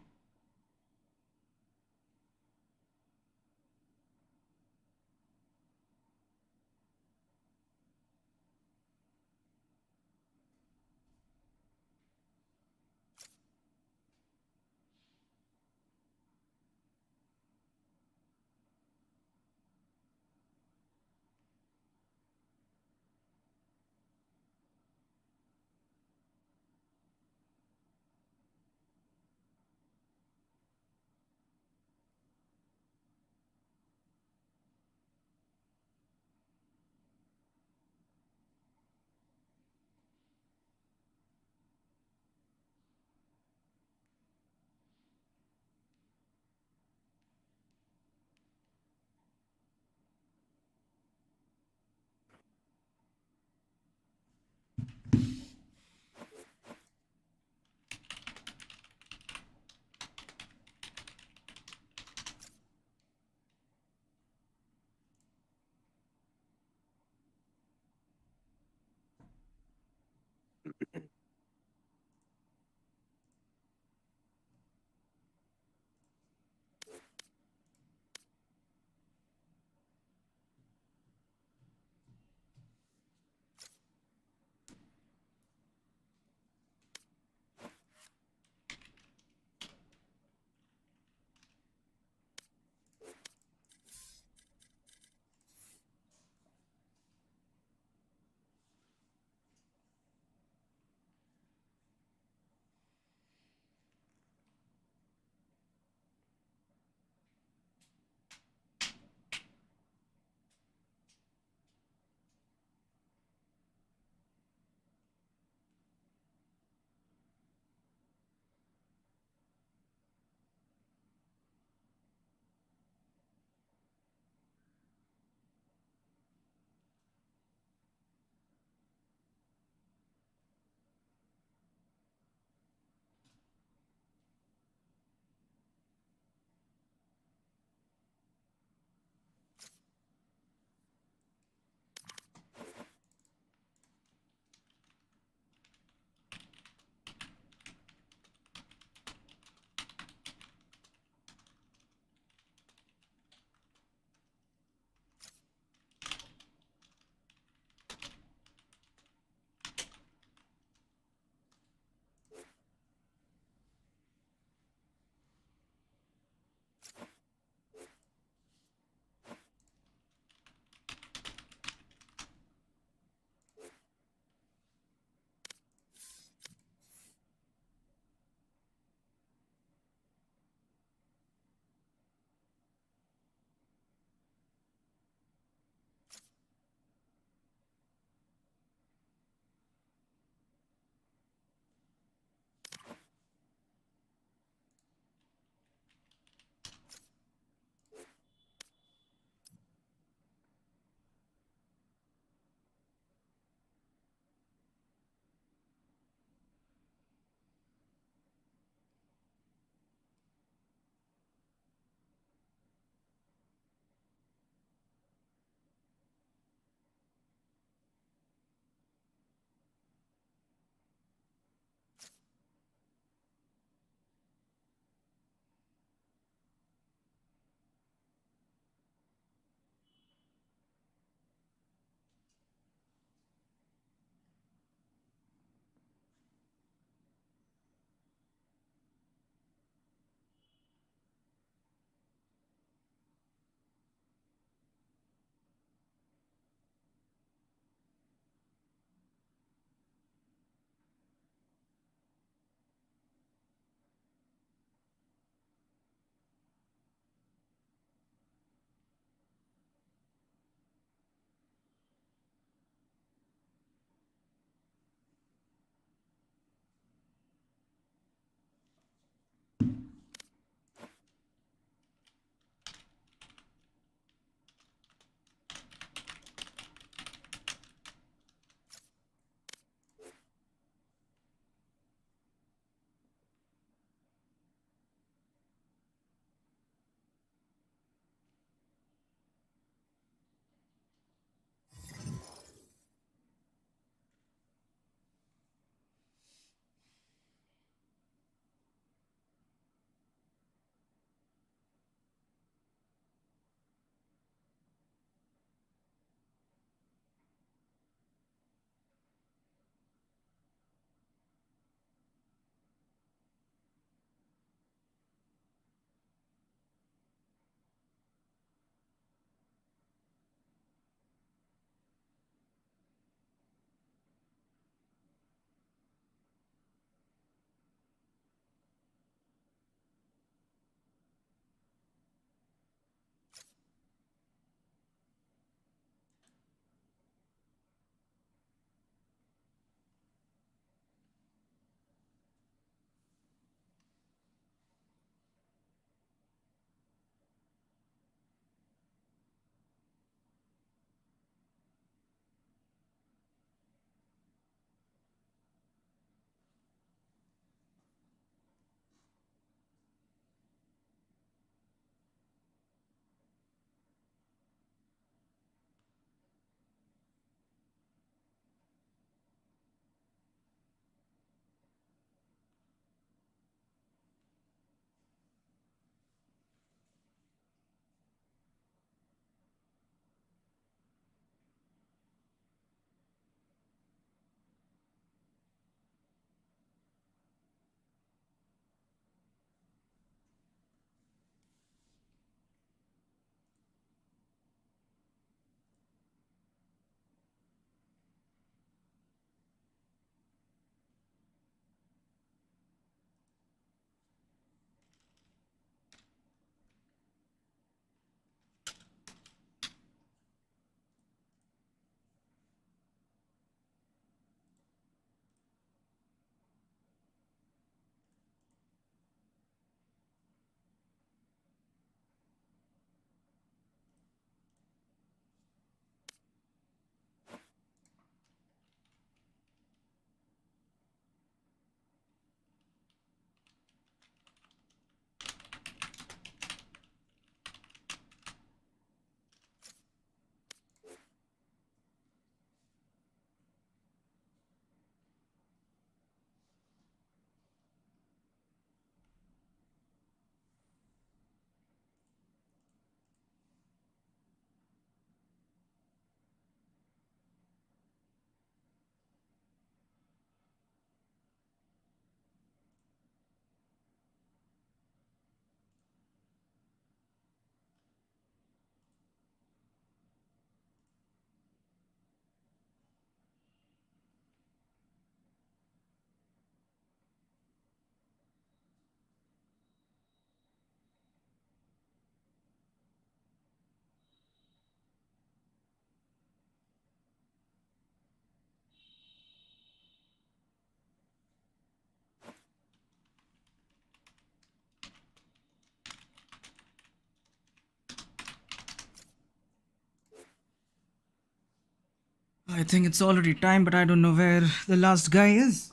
I think it's already time, but I don't know where the last guy is.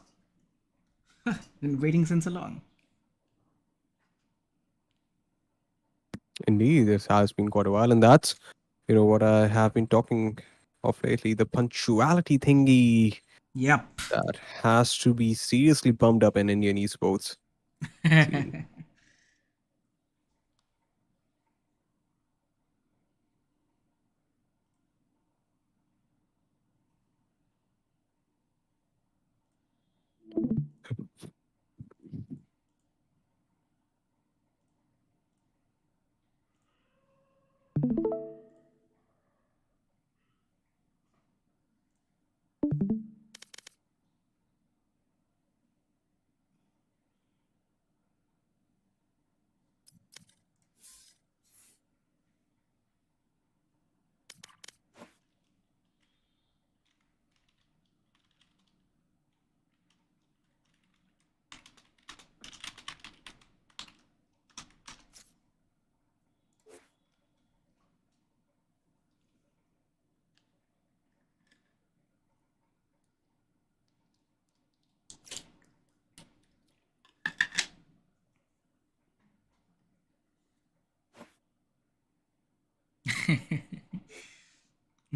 Been waiting since so long. Indeed, this has been quite a while, and that's what I have been talking of lately. The punctuality thingy Yep. that has to be seriously bumped up in Indian esports scene.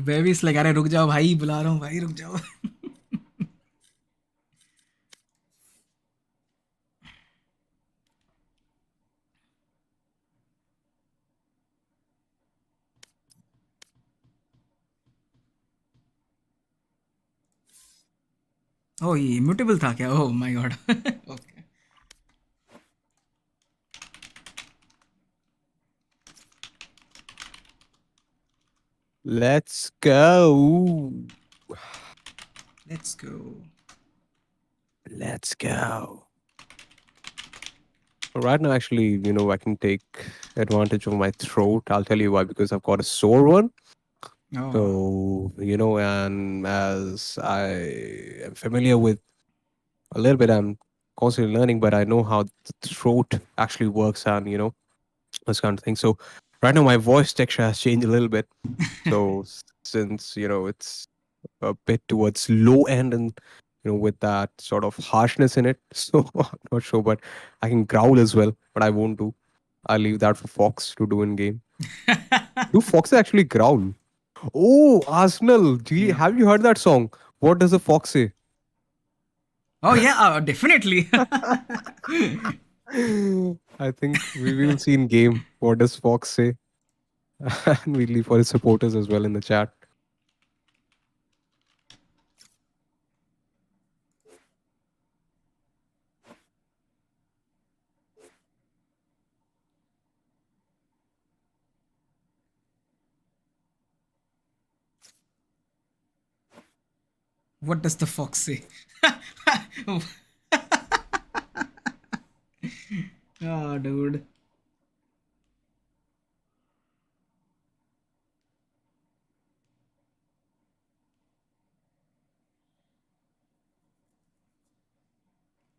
Baby is like, अरे रुक जाओ भाई, बुला रहा हूँ भाई, रुक जाओ. Oh, ये immutable था क्या? Oh my god. Okay. Let's go. Let's go. Let's go. Right now, actually, I can take advantage of my throat. I'll tell you why, because I've got a sore one. Oh. So, and as I am familiar with a little bit, I'm constantly learning, but I know how the throat actually works and, this kind of thing. So right now, my voice texture has changed a little bit. So since, it's a bit towards low end and, with that sort of harshness in it. So I'm not sure, but I can growl as well, but I won't do. I'll leave that for Fox to do in game. Do Foxes actually growl? Oh, Arsenal. Have you heard that song? What does a fox say? Oh yeah, definitely. I think we will see in game what does Fox say. And we'll leave for his supporters as well in the chat. What does the fox say? Oh, dude.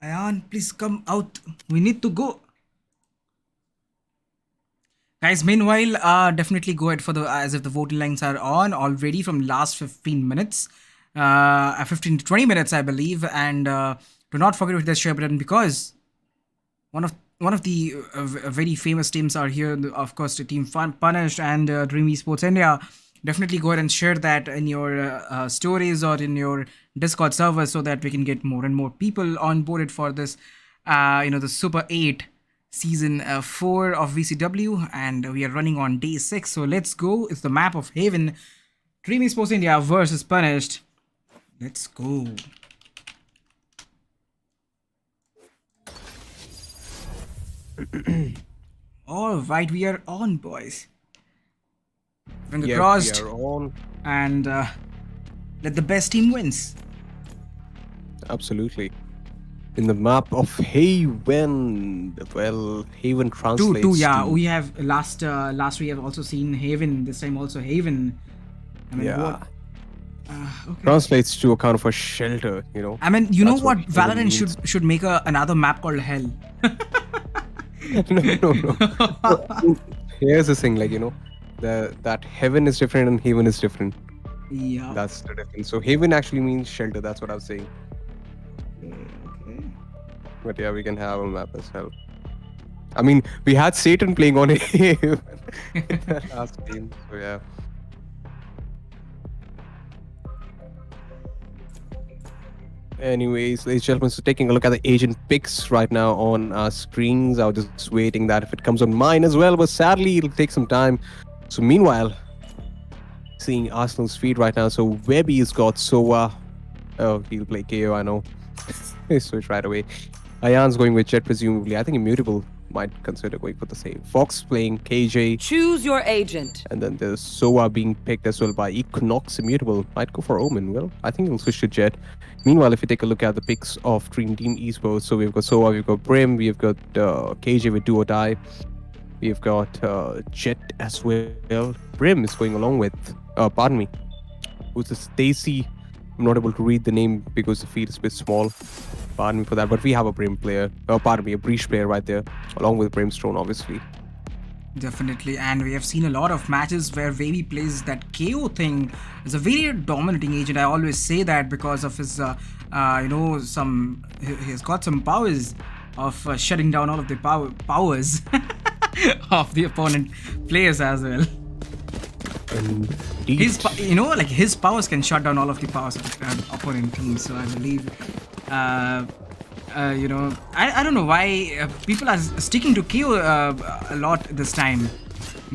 Ayan, please come out. We need to go. Guys, meanwhile, definitely go ahead for as if the voting lines are on already from last 15 minutes. 15 to 20 minutes, I believe. And do not forget to hit the share button, because one of the very famous teams are here. Of course, the team Punished and Dream Esports India. Definitely go ahead and share that in your stories or in your Discord server, so that we can get more and more people onboarded for this, the Super 8 Season 4 of VCW. And we are running on day 6. So let's go. It's the map of Haven. Dream Esports India versus Punished. Let's go. All right, we are on, boys. Finger crossed. We are on. And let the best team wins. Absolutely. In the map of Haven, well, Haven translates Two, yeah. to... We have last we have also seen Haven. This time also Haven. I mean, Yeah. what? Okay. Translates to a kind of a shelter, I mean, you know That's what? what Haven Valorant means. should make another map called Hell. No. Here's the thing, that heaven is different and Haven is different. Yeah. That's the difference. So Haven actually means shelter. That's what I was saying. Okay. But yeah, we can have a map as well. I mean, we had Satan playing on Haven last game. So yeah. Anyways, ladies and gentlemen, so taking a look at the agent picks right now on our screens. I was just waiting that if it comes on mine as well, but sadly it'll take some time. So meanwhile, seeing Arsenal's feed right now. So Webby's got Soa. Oh, he'll play KO, I know. He switched right away. Ayan's going with Jet, presumably. I think Immutable might consider going for the same. Fox playing KJ. Choose your agent. And then there's Soa being picked as well by Equinox. Immutable might go for Omen. Well, I think he'll switch to Jet. Meanwhile, if you take a look at the picks of Dream Team Esports, so we've got Soa, we've got Brim, we've got KJ with Do or Die. We've got Jet as well. Brim is going along with, pardon me, who's this Stacy? I'm not able to read the name because the feed is a bit small. Pardon me for that, but we have a Brim player, pardon me, a Breach player right there, along with Brimstone, obviously. Definitely, and we have seen a lot of matches where Wavy plays that KO thing as a very dominating agent. I always say that because of his, he's got some powers of shutting down all of the powers of the opponent players as well. Indeed. His powers can shut down all of the powers of the opponent team. So I believe, I don't know why people are sticking to KO a lot this time.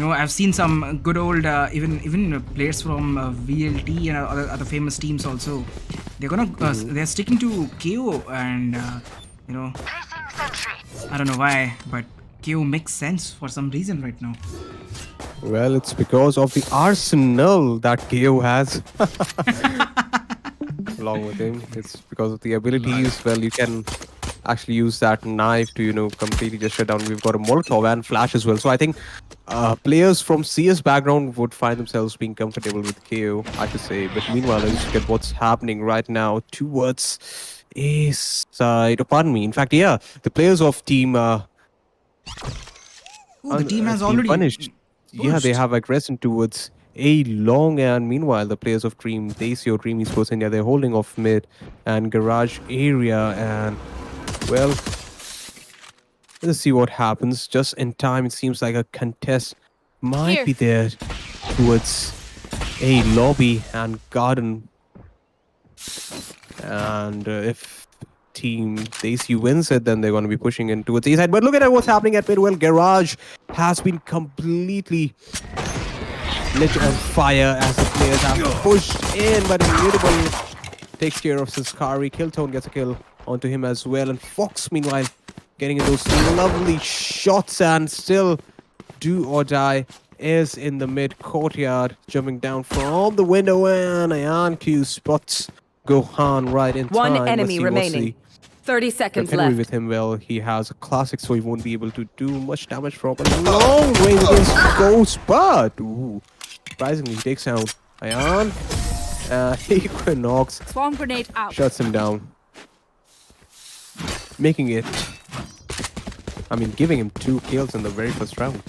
I've seen some good old even players from VLT and other famous teams also. They're sticking to KO, and I don't know why, but KO makes sense for some reason right now. Well, it's because of the arsenal that KO has. Along with him, it's because of the abilities. Well, you can actually use that knife to, completely just shut down. We've got a Molotov and Flash as well. So I think players from CS background would find themselves being comfortable with KO, I should say. But meanwhile, let's look at what's happening right now towards A side. Oh, pardon me. In fact, yeah, the players of team... the team has already punished. Yeah, they have aggression towards A long, and meanwhile the players of Dream Esports, Dream Esports India, they're holding off mid and garage area, and well, let's see what happens. Just in time, it seems like a contest might be there towards A lobby and garden, and if Team Daisy wins it, then they're going to be pushing in towards the side. But look at what's happening at mid. Well, Garage has been completely lit on fire as the players have pushed in, but Immutable takes care of Siskari. Killtone gets a kill onto him as well, and Fox meanwhile getting in those lovely shots, and still Do or Die is in the mid courtyard, jumping down from the window, and Ayan Q spots Gohan right in time. One enemy remaining. 30 seconds left. With him, well, he has a classic, so he won't be able to do much damage from a long range against Ghost, but surprisingly, he takes down Ayan. Equinox Swarm grenade out. shuts him down, making it, giving him 2 kills in the very first round.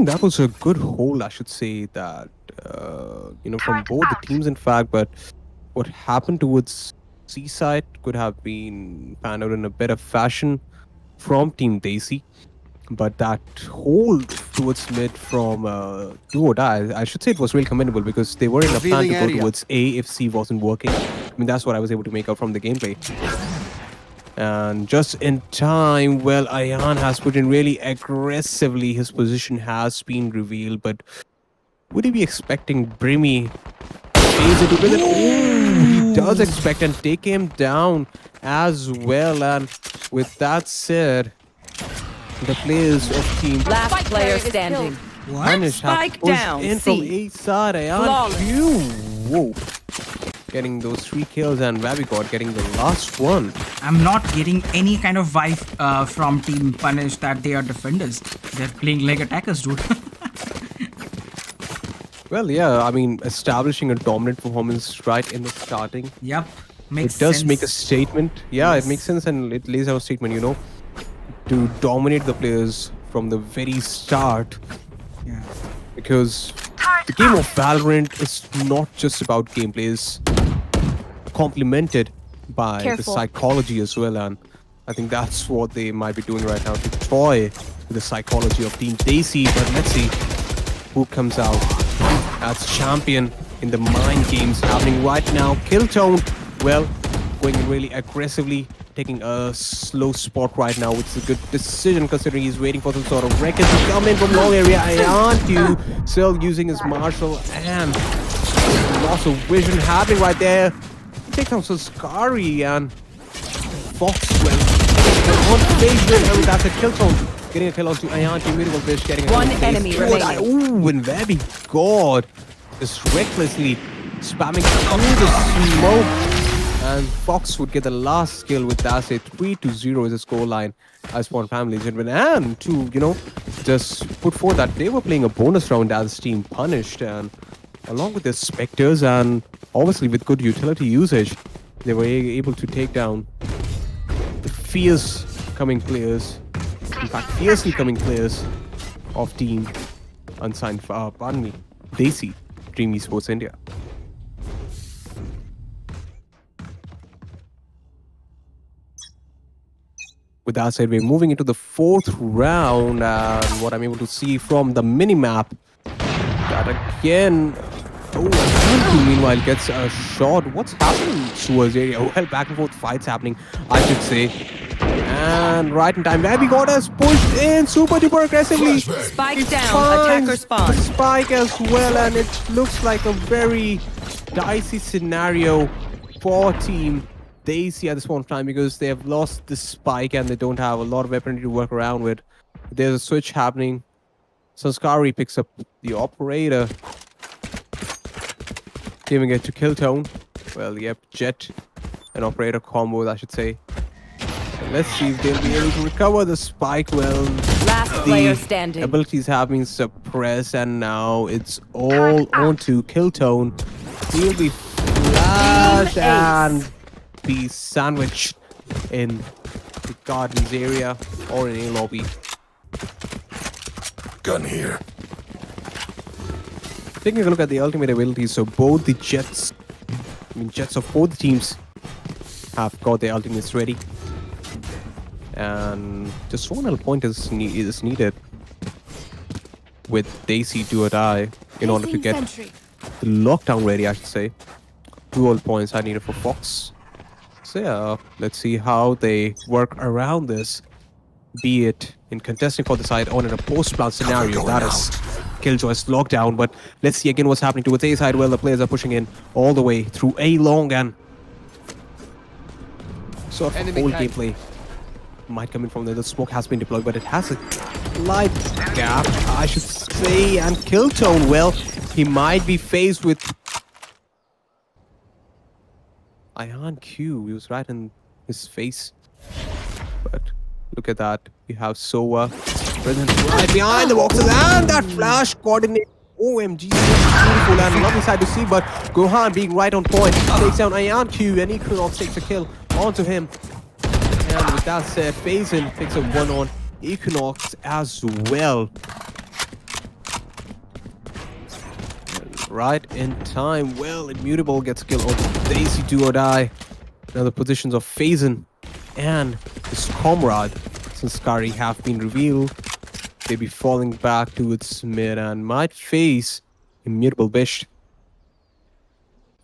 That was a good hold, I should say, that, from both the teams, in fact, but what happened towards Seaside could have been panned out in a better fashion from Team Daisy, but that hold towards mid from Do or Die, I should say it was really commendable, because they were in a plan to go towards A if C wasn't working. That's what I was able to make out from the gameplay. And just in time, well, Ayan has put in really aggressively. His position has been revealed, but would he be expecting Brimmy? He does expect and take him down as well. And with that said, the players of Team Last player standing. Punish have Spike pushed down. in from C. A side. Ayan Q. Whoa. Getting those 3 kills, and Vavigod getting the last one. I'm not getting any kind of vibe from Team Punish that they are defenders. They're playing like attackers, dude. Well, yeah, establishing a dominant performance right in the starting. Yep. Makes It does sense. make a statement. Yeah, Yes. it makes sense, and it lays out a statement, to dominate the players from the very start. Yeah. Because the game of Valorant is not just about gameplay, it's complemented by the psychology as well, and I think that's what they might be doing right now, to toy with the psychology of Team Daisy. But let's see who comes out as champion in the mind games happening right now. Killtone, well, going in really aggressively, taking a slow spot right now, which is a good decision considering he's waiting for some sort of wreckage to come in from long area. Ayantu still using his marshal, and loss of vision happening right there. He takes down Saskari, and Fox, well, on phase win, that's a Killtone. Getting a kill onto Ayantu, beautiful fish, getting a One kill enemy remaining. Ooh, and Webby, God, just recklessly spamming through the smoke. And Fox would get the last kill with that. Say 3-0 is the scoreline as Spawn Family Gentlemen. And to, just put forth that they were playing a bonus round as Team Punished. And along with their Spectres and obviously with good utility usage, they were able to take down the fierce coming players. In fact, fiercely coming players of Team Unsigned, Daisy, Dream Esports India. With that said, we're moving into the 4th round, and what I'm able to see from the mini-map, that again, Ayantu meanwhile gets a shot. What's happening towards area? Well, back and forth fights happening, I should say. And right in time, Webby got us pushed in super duper aggressively. Spike down, attacker spawn. Spike as well, and it looks like a very dicey scenario for Team Daisy at this point in time, because they have lost the spike and they don't have a lot of weaponry to work around with. There's a switch happening. Sanskari picks up the operator, giving it to Killtone. Well, yep, Jet and operator combo, I should say. And let's see if they'll be able to recover the spike. Well, Last player standing. abilities have been suppressed, and now it's all onto Killtone. He'll be flashed and be sandwiched in the gardens area or in a lobby. Gun here. Taking a look at the ultimate abilities, so both the jets of both the teams have got their ultimates ready, and just one little point is needed with Daisy do or die in order to get the lockdown ready, I should say. 2 all points are needed for Fox. So yeah, let's see how they work around this, be it in contesting for the side or in a post-plant scenario. That is Killjoy's lockdown. But let's see again what's happening towards A side. Well, the players are pushing in all the way through A long, and sort of whole gameplay might come in from there. The smoke has been deployed, but it has a light gap, I should say. And Killtone, well, he might be faced with Ayantu. He was right in his face. But look at that. We have Sova present right behind the boxes, and that flash coordinate. OMG, beautiful and lovely side to see. But Gohan being right on point takes down Ayantu, and Equinox takes a kill onto him. And with that said, Phazon picks up one on Equinox as well. Right in time. Well, Immutable gets killed on Daisy do or die. Now the positions of Phazon and his comrade Sanskari have been revealed. They'll be falling back towards mid and might face Immutable Bish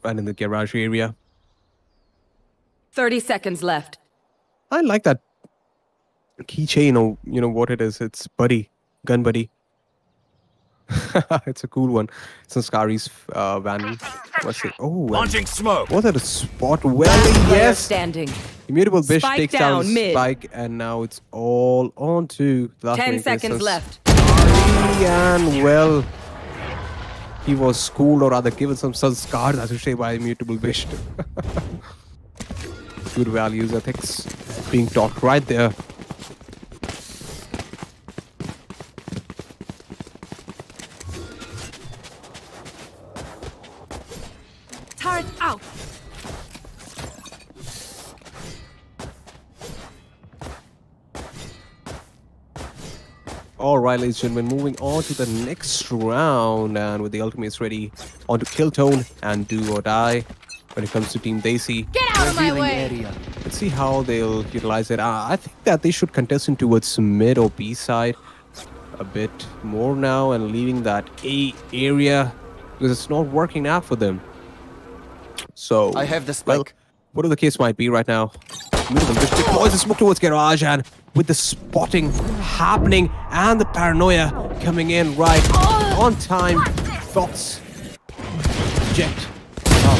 right in the garage area. 30 seconds left. I like that keychain, you know what it is. It's Buddy, Gun Buddy. It's a cool one. Sanskari's van. What's it? Oh, Launching smoke. was it a spot? Well, Player yes. standing. Immutable Bish Spike takes down, down mid. Spike, and now it's all on to the last 10 seconds left. And well, he was schooled, or rather given some scars, I should say, by Immutable Bish. Good values, ethics being taught right there. Turret out. All right, ladies and gentlemen, moving on to the next round, and with the ultimates ready, on to Kill Tone and Do or Die. When it comes to Team Desi, Get out of my way! let's see how they'll utilize it. I think that they should contest in towards mid or B side a bit more now and leaving that A area because it's not working out for them. So I have the well, spike. whatever the case might be right now, just deploys the smoke towards Garage, and with the spotting happening and the paranoia coming in right on time, Fox, Jet,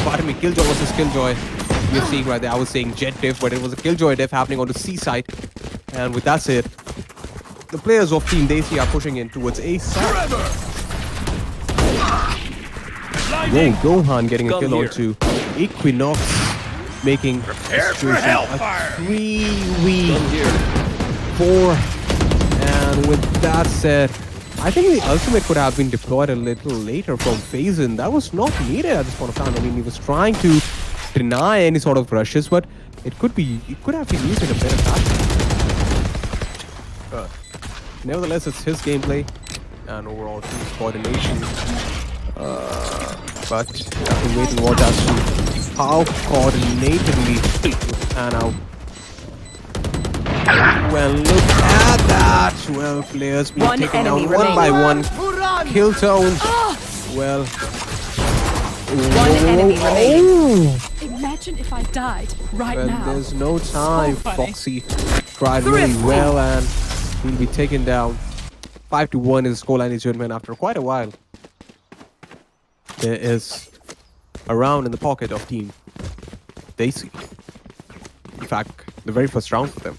pardon me, Killjoy versus Killjoy. You're seeing right there, I was saying Jet diff, but it was a Killjoy diff happening on the C side. And with that said, the players of Team Desi are pushing in towards A side. Whoa, Gohan getting a kill onto Equinox, making the situation a 3v4. And with that said, I think the ultimate could have been deployed a little later from Phazon. That was not needed at this point of time. I mean, he was trying to deny any sort of rushes, but it could have been used in a better fashion. Nevertheless, it's his gameplay and overall team's coordination. But you have to wait and watch as to how coordinatedly pan out. Well, look at that! Well, players being One taken enemy down one by one. Kill Tone. Well, One enemy remaining. Imagine if I died right well, now. there's no time. funny. Foxy tried really well and he'll be taken down. 5-1 is the scoreline, ladies and gentlemen, after quite a while. There is a round in the pocket of Team Desi. In fact, the very first round for them.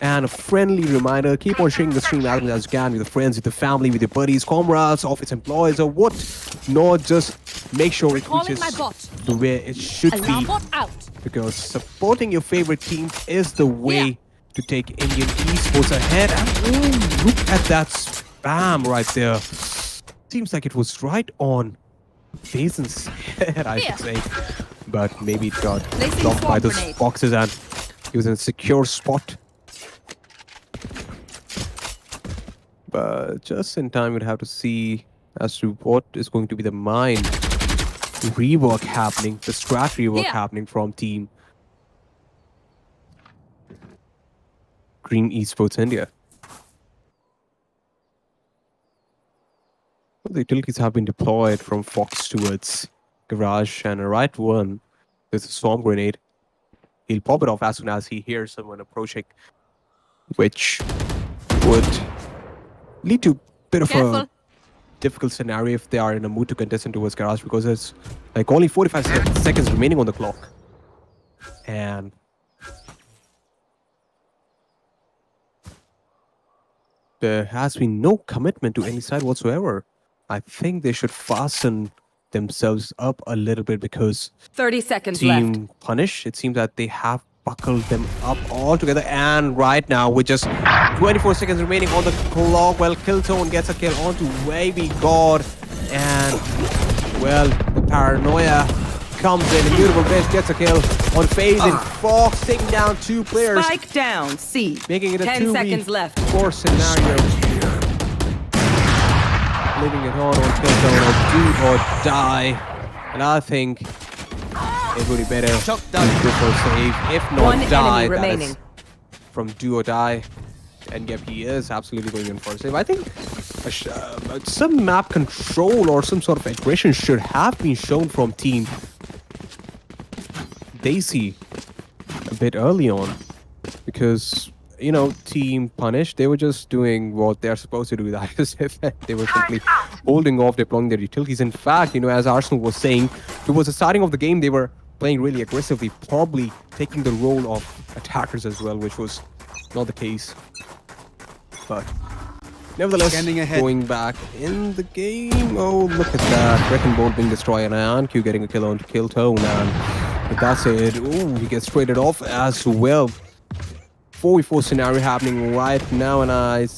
And a friendly reminder, keep on sharing the stream as much as you can with your friends, with your family, with your buddies, comrades, office employees, or what not. Just make sure it Recalling reaches my bot. to where it should Alarm be. bot out. Because supporting your favorite teams is the way to take Indian esports ahead. And look at that spam right there. Seems like it was right on Phazon's head, I should say. But maybe it got blocked by those boxes and he was in a secure spot. But just in time, we'd have to see as to what is going to be the mind rework happening, the strat rework happening from Team Green Esports India. Well, the utilities have been deployed from Fox towards Garage, and a right one, there's a swarm grenade. He'll pop it off as soon as he hears someone approaching, which would lead to a bit of a difficult scenario if they are in a mood to contest into towards Garage, because there's like only 45 seconds remaining on the clock. And there has been no commitment to any side whatsoever. I think they should fasten themselves up a little bit because 30 seconds left. Team Punish, it seems that they have buckled them up all together. And right now, with just 24 seconds remaining on the clock, well, Killtone gets a kill onto Wavy God. And, well, the paranoia comes in. Immutable Bitch gets a kill on Phazon. Fox taking down two players, Spike down. C. making it a 10 seconds left. 2v4 scenario. Leaving it on Killtone, or do or die. And I think it would be better to go for a save. If not One die, enemy that remaining. is from do or die. And yep, he is absolutely going in for a save. I think some map control or some sort of aggression should have been shown from Team Desi a bit early on. Because, you know, Team Punish, they were just doing what they're supposed to do. That is, if they were simply holding off, deploying their utilities. In fact, you know, as Arsenal was saying, towards the starting of the game, they were playing really aggressively, probably taking the role of attackers as well, which was not the case. But nevertheless, going back in the game. Oh, look at that. Wrecking Ball being destroyed and IonQ getting a kill on to Killtone. And with that said, ooh, he gets traded off as well. 4v4 scenario happening right now, and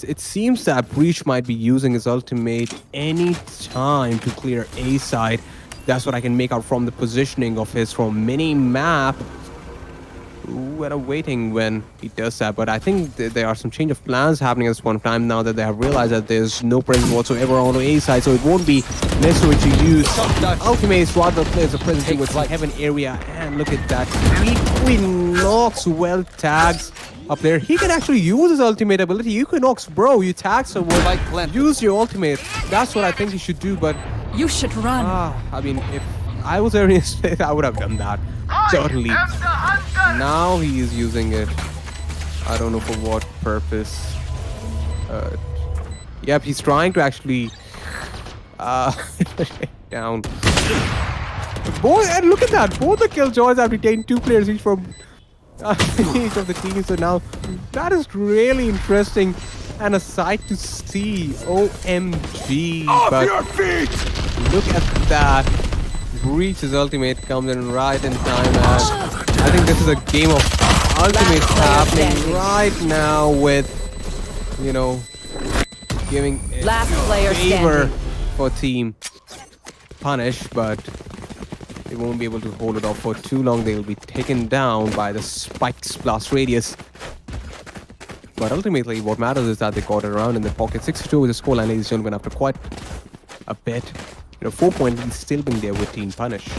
it seems that Breach might be using his ultimate any time to clear A side. That's what I can make out from the positioning of his from mini-map. Ooh, and I'm waiting when he does that, but I think there are some change of plans happening at this point of time now that they have realized that there's no presence whatsoever on the A side, so it won't be necessary to use ultimates, rather play as a presence towards the heaven area. And look at that, Equinox well tags up there. He can actually use his ultimate ability. Equinox, bro, you tag someone, use your ultimate. That's what I think he should do, but You should run. I mean, if I was there in his place, I would have done that. Certainly. Now he is using it. I don't know for what purpose. Yep, he's trying to actually down. Boy, and look at that. Both the killjoys have retained 2 players each from each of the teams. So now that is really interesting and a sight to see. OMG. But look at that. Breach his ultimate comes in right in time. I think this is a game of ultimates happening right now with, you know, giving Last player favor standing. for Team Punish, but they won't be able to hold it off for too long. They'll be taken down by the Spike's blast radius. But ultimately, what matters is that they got it around in the pocket. 6-2 is the scoreline, ladies and gentlemen, after quite a bit. You know, 4-point lead still been there with Team Punish.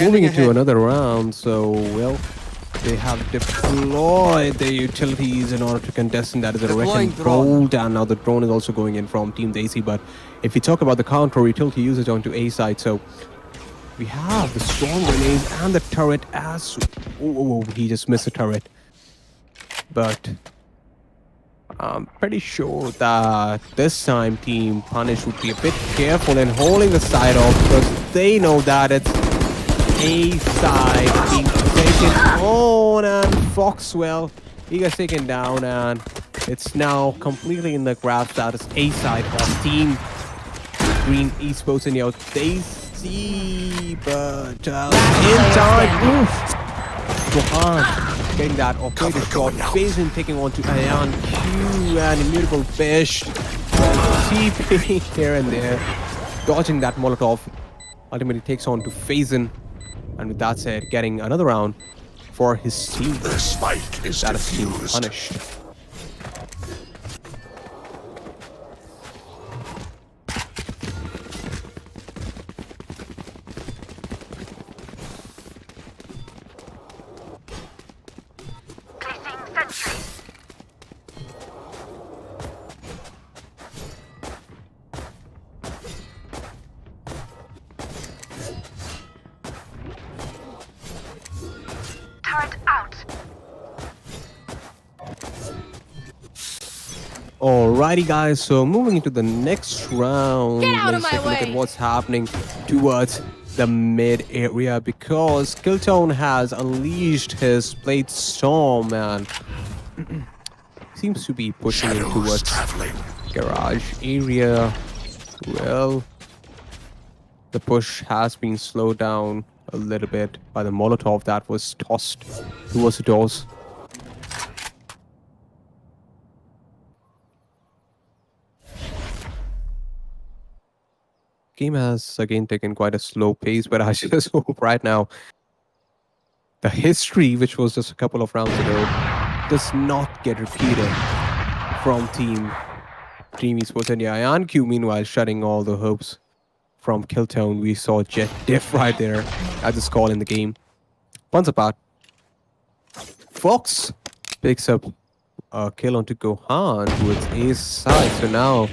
Moving into another round, so, well, they have deployed their utilities in order to contest, and that is a wrecking bolt, and now the drone is also going in from Team AC. But if we talk about the counter, utility usage onto A side, so we have the strong grenades and the turret as... Oh, he just missed the turret. But I'm pretty sure that this time Team Punish would be a bit careful in holding the side off, because they know that it's A side being taken on, and Foxwell, he gets taken down, and it's now completely in the grasp that is A side of Team Green Esports in the out. They see, but in time, Johan getting that operator shot. Faison taking on to Ayan Q, and Immutable Fish. TP here and there, dodging that Molotov. Ultimately takes on to Faison. And with that said, getting another round for his team. The spike is That is Team defused. Punished. Alrighty guys, so moving into the next round, let's take a look at what's happening towards the mid area, because Killtone has unleashed his Blade Storm and seems to be pushing in towards garage area. Well, the push has been slowed down a little bit by the Molotov that was tossed towards the doors. Game has again taken quite a slow pace, but I just hope right now the history, which was just a couple of rounds ago, does not get repeated from Team Esports India. And Q, meanwhile, shutting all the hopes from Killtone. We saw Jet diff right there at this call in the game. Puns apart. Fox picks up a kill onto Gohan towards A's side. So now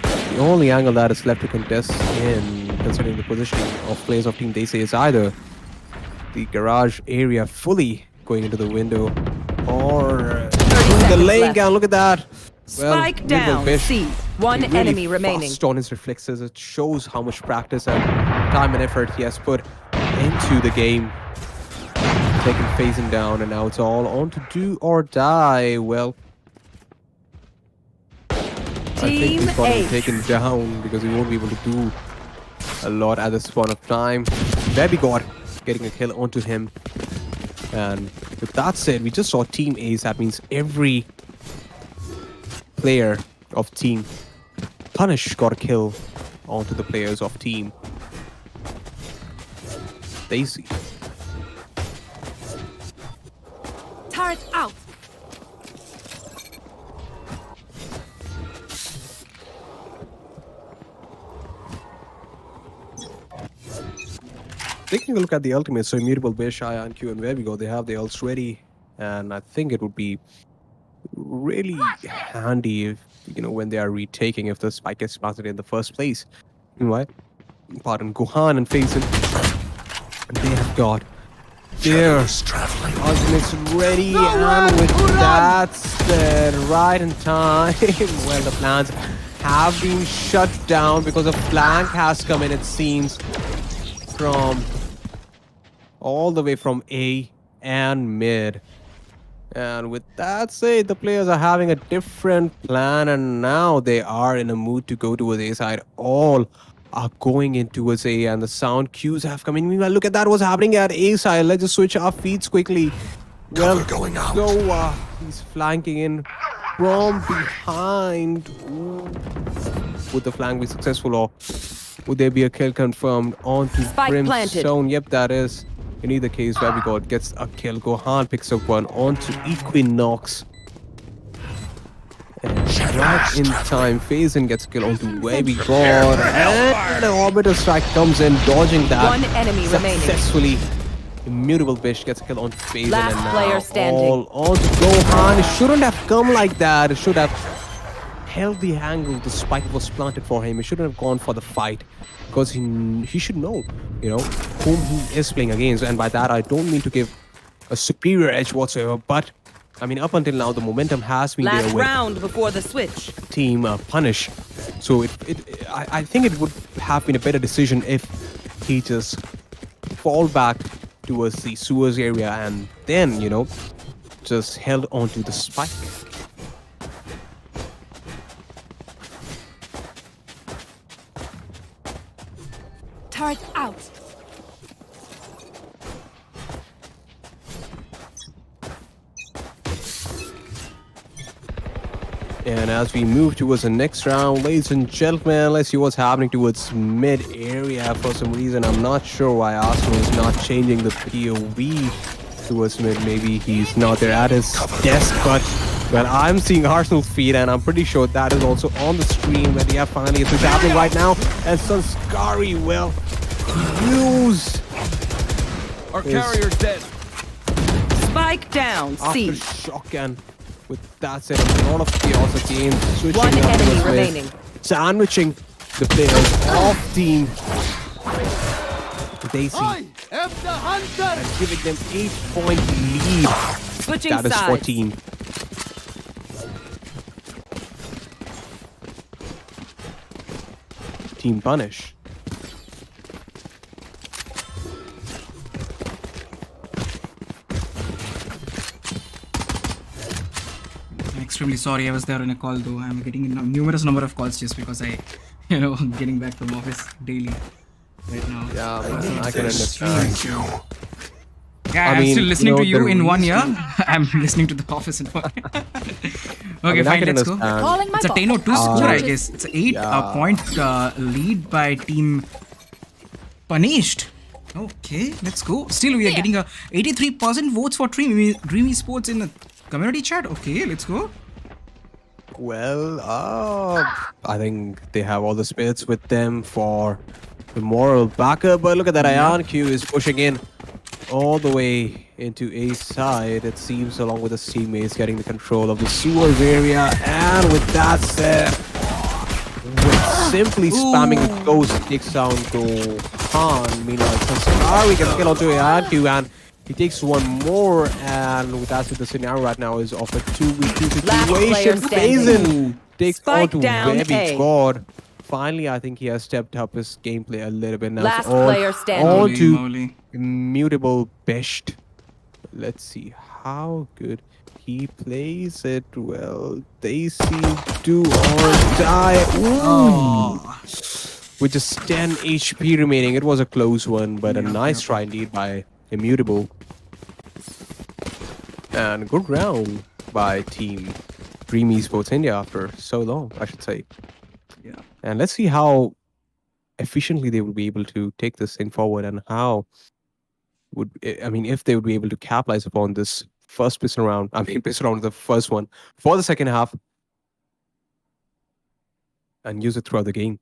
the only angle that is left to contest in, considering the positioning of players of Team DC, is either the garage area fully going into the window or the lane gun. Look at that. Spike down. Fish. C. One Really enemy remaining. fast on his reflexes. It shows how much practice and time and effort he has put into the game. Taking Faison down, and now it's all on to do or die. Well, I think he's going to be taken down because he won't be able to do a lot at this point of time. Baby God getting a kill onto him. And with that said, we just saw Team Ace. That means every player of Team Punish got a kill onto the players of Team Daisy. Turret out. Taking a look at the ultimates, so Immutable, Bish, Aya, and Q, and where we go, they have the ults ready, and I think it would be really handy if, you know, when they are retaking, if the spike gets planted in the first place. Right? Pardon, Gohan and Faison, they have got their ultimates ready, and with that said, right in time, well, the plans have been shut down because a flank has come in, it seems, from all the way from A and mid. And with that said, the players are having a different plan, and now they are in a mood to go towards A side. All are going in towards A, and the sound cues have come in. Meanwhile, look at that, what's happening at A side. Let's just switch our feeds quickly. Well, going out. so he's flanking in from behind. Ooh. Would the flank be successful, or would there be a kill confirmed onto Spike planted. Brimstone? Yep, that is. In either case, where we got gets a kill. Gohan picks up one onto Equinox. And right in time, Faison gets a kill onto where we got. And the Orbiter Strike comes in, dodging that. One enemy remaining. Successfully. Immutable Bish gets a kill onto Faison. Last And now player standing. all onto Gohan. It shouldn't have come like that. It should have held the angle. The spike was planted for him. He shouldn't have gone for the fight, because he should know, you know, whom he is playing against. And by that, I don't mean to give a superior edge whatsoever, but I mean, up until now, the momentum has been Last there with round before the switch. Team Punish. So I think it would have been a better decision if he just fall back towards the sewers area and then, you know, just held onto the spike. Turret out. And as we move towards the next round, ladies and gentlemen, let's see what's happening towards mid area. For some reason, I'm not sure why Arsenal is not changing the POV towards mid. Maybe he's not there at his desk, but well, I'm seeing Arsenal's feed, and I'm pretty sure that is also on the stream. But yeah, finally, it's happening right now. And Sanskari will use Our carrier's dead. Spike down. C. Aftershock, and with that said, a lot of chaos at the game. Switching One up enemy towards mid, remaining. sandwiching the players of Team Daisy I am the hunter. and giving them 8-point lead. Switching That is sides. 14. Team Punish. I'm extremely sorry I was there on a call, though. I'm getting a numerous number of calls just because I'm getting back from office daily right now. Yeah, man, I can understand. Yeah, I I'm mean, still listening you know, to you the in 1 year. reason- I'm listening to the office in 1 year. Okay, I fine, can let's go. understand. Calling my It's a boss. 10-2 score, I Charges. guess. It's an 8 Yeah. point lead by Team Punished. Okay, let's go. Still, we are getting a 83% votes for Dream Esports in the community chat. Okay, let's go. Well, I think they have all the spirits with them for the moral backup. But look at that, Ion Q is pushing in all the way into A side, it seems, along with his teammates getting the control of the sewers area. And with that said, with simply spamming Ghost takes down Gohan. Meanwhile, Sanskari gets kill onto Ion Q, and he takes one more. And with that said, the scenario right now is of a 2v2 Last player situation. standing. Faison takes Spike onto down Webby A. God. Finally, I think he has stepped up his gameplay a little bit now. Last It's all player standing. on Holy to moly. Immutable Besht. Let's see how good he plays it. Well, they seem do or die. Ooh. With just 10 HP remaining. It was a close one, but a nice try indeed by Immutable. And good round by team Reaming Esports India after so long, I should say. Yeah. And let's see how efficiently they will be able to take this thing forward, and how would if they would be able to capitalize upon this first piston round. Piston round is the first one for the second half, and use it throughout the game.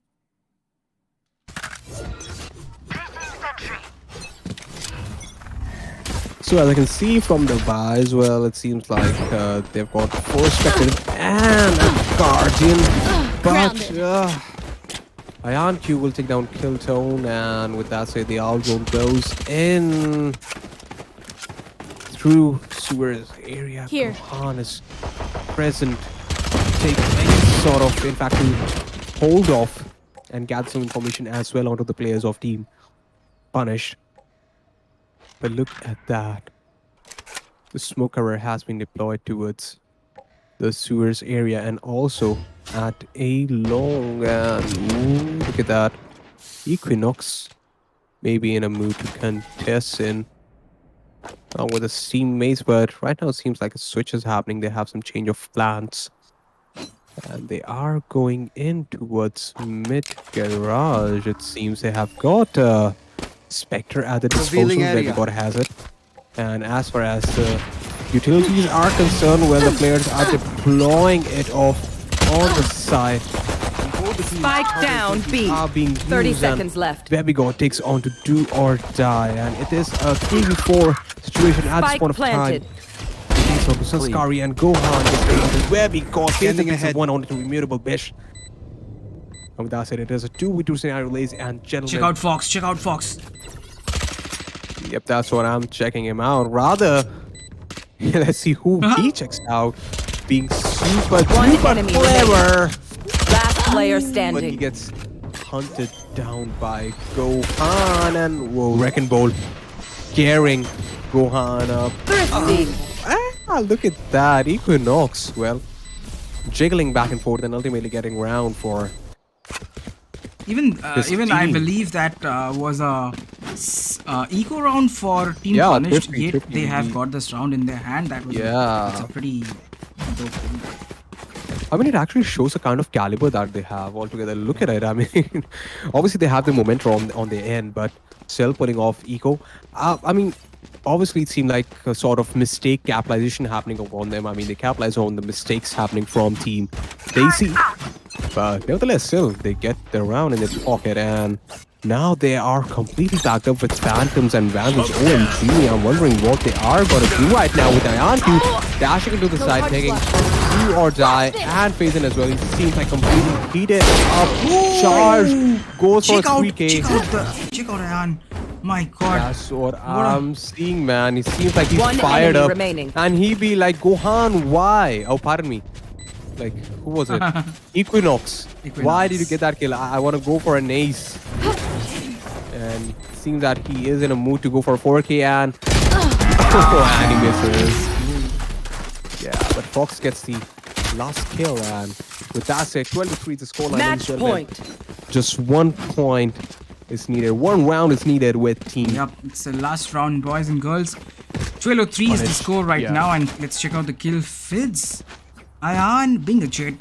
So as I can see from the buys, well, it seems like they've got 4 spectators and a guardian, but IonQ will take down Killtone, and with that said, the Owl Zone goes in through Sewers area. Here. Gohan is present, take any sort of, in fact, to hold off and gather some information as well onto the players of team Punished. But look at that. The smoke cover has been deployed towards the Sewers area, and also at a long, and look at that. Equinox may be in a mood to contest in with his teammates, but right now it seems like a switch is happening. They have some change of plans, and they are going in towards mid garage. It seems they have got Spectre at the disposal. Where God has it. And as far as the utilities are concerned, well, the players are deploying it off on the side. Spike down B. 30 seconds left. Babygod takes on to do or die, and it is a 3v4 situation at this point of time. Takes on to Saskari, and Gohan gets taken on to Babygod, getting ahead one on to immutable Bish. And with that said, it is a 2v2 scenario, ladies and gentlemen. Check out Fox. Check out Fox. Yep, that's what I'm checking him out. Rather, let's see who he checks out. Being super clever. Last player But he standing. gets hunted down by Gohan, and whoa, Wrecking Ball gearing Gohan up. Look at that. Equinox, well, jiggling back and forth and ultimately getting round for Even I team. believe that was a eco round for Team Yeah, Punished. thrifty, Yet thrifty they have indeed. got this round in their hand. That was Yeah. it's a pretty dope thing. it actually shows the kind of caliber that they have altogether. Look at it. Obviously they have the momentum on their end, but still pulling off eco. Obviously it seemed like a sort of mistake capitalization happening upon them. They capitalize on the mistakes happening from Team Daisy. But nevertheless, still, they get the round in their pocket, and now they are completely backed up with Phantoms and Vandals. OMG, I'm wondering what they are going to do right now with IonQ dashing into the side, taking do or die, and phase in as well. He seems like completely heated up. Charge goes for Check out 3K. check out Ayan. My God. That's what I'm seeing, man. It seems like he's One fired enemy up. remaining. And he be like, Gohan, why? Oh, pardon me. Like, who was it? Equinox. Why did you get that kill? I want to go for an ace. And it seems that he is in a mood to go for a 4K, and and he misses. Yeah, but Fox gets the last kill, and with that said, 12-3 the scoreline. Match point. Just 1 point is needed. 1 round is needed with team. Yep, it's the last round, boys and girls. 12-3 is the score right now, and let's check out the kill feeds. Ayan being a jet,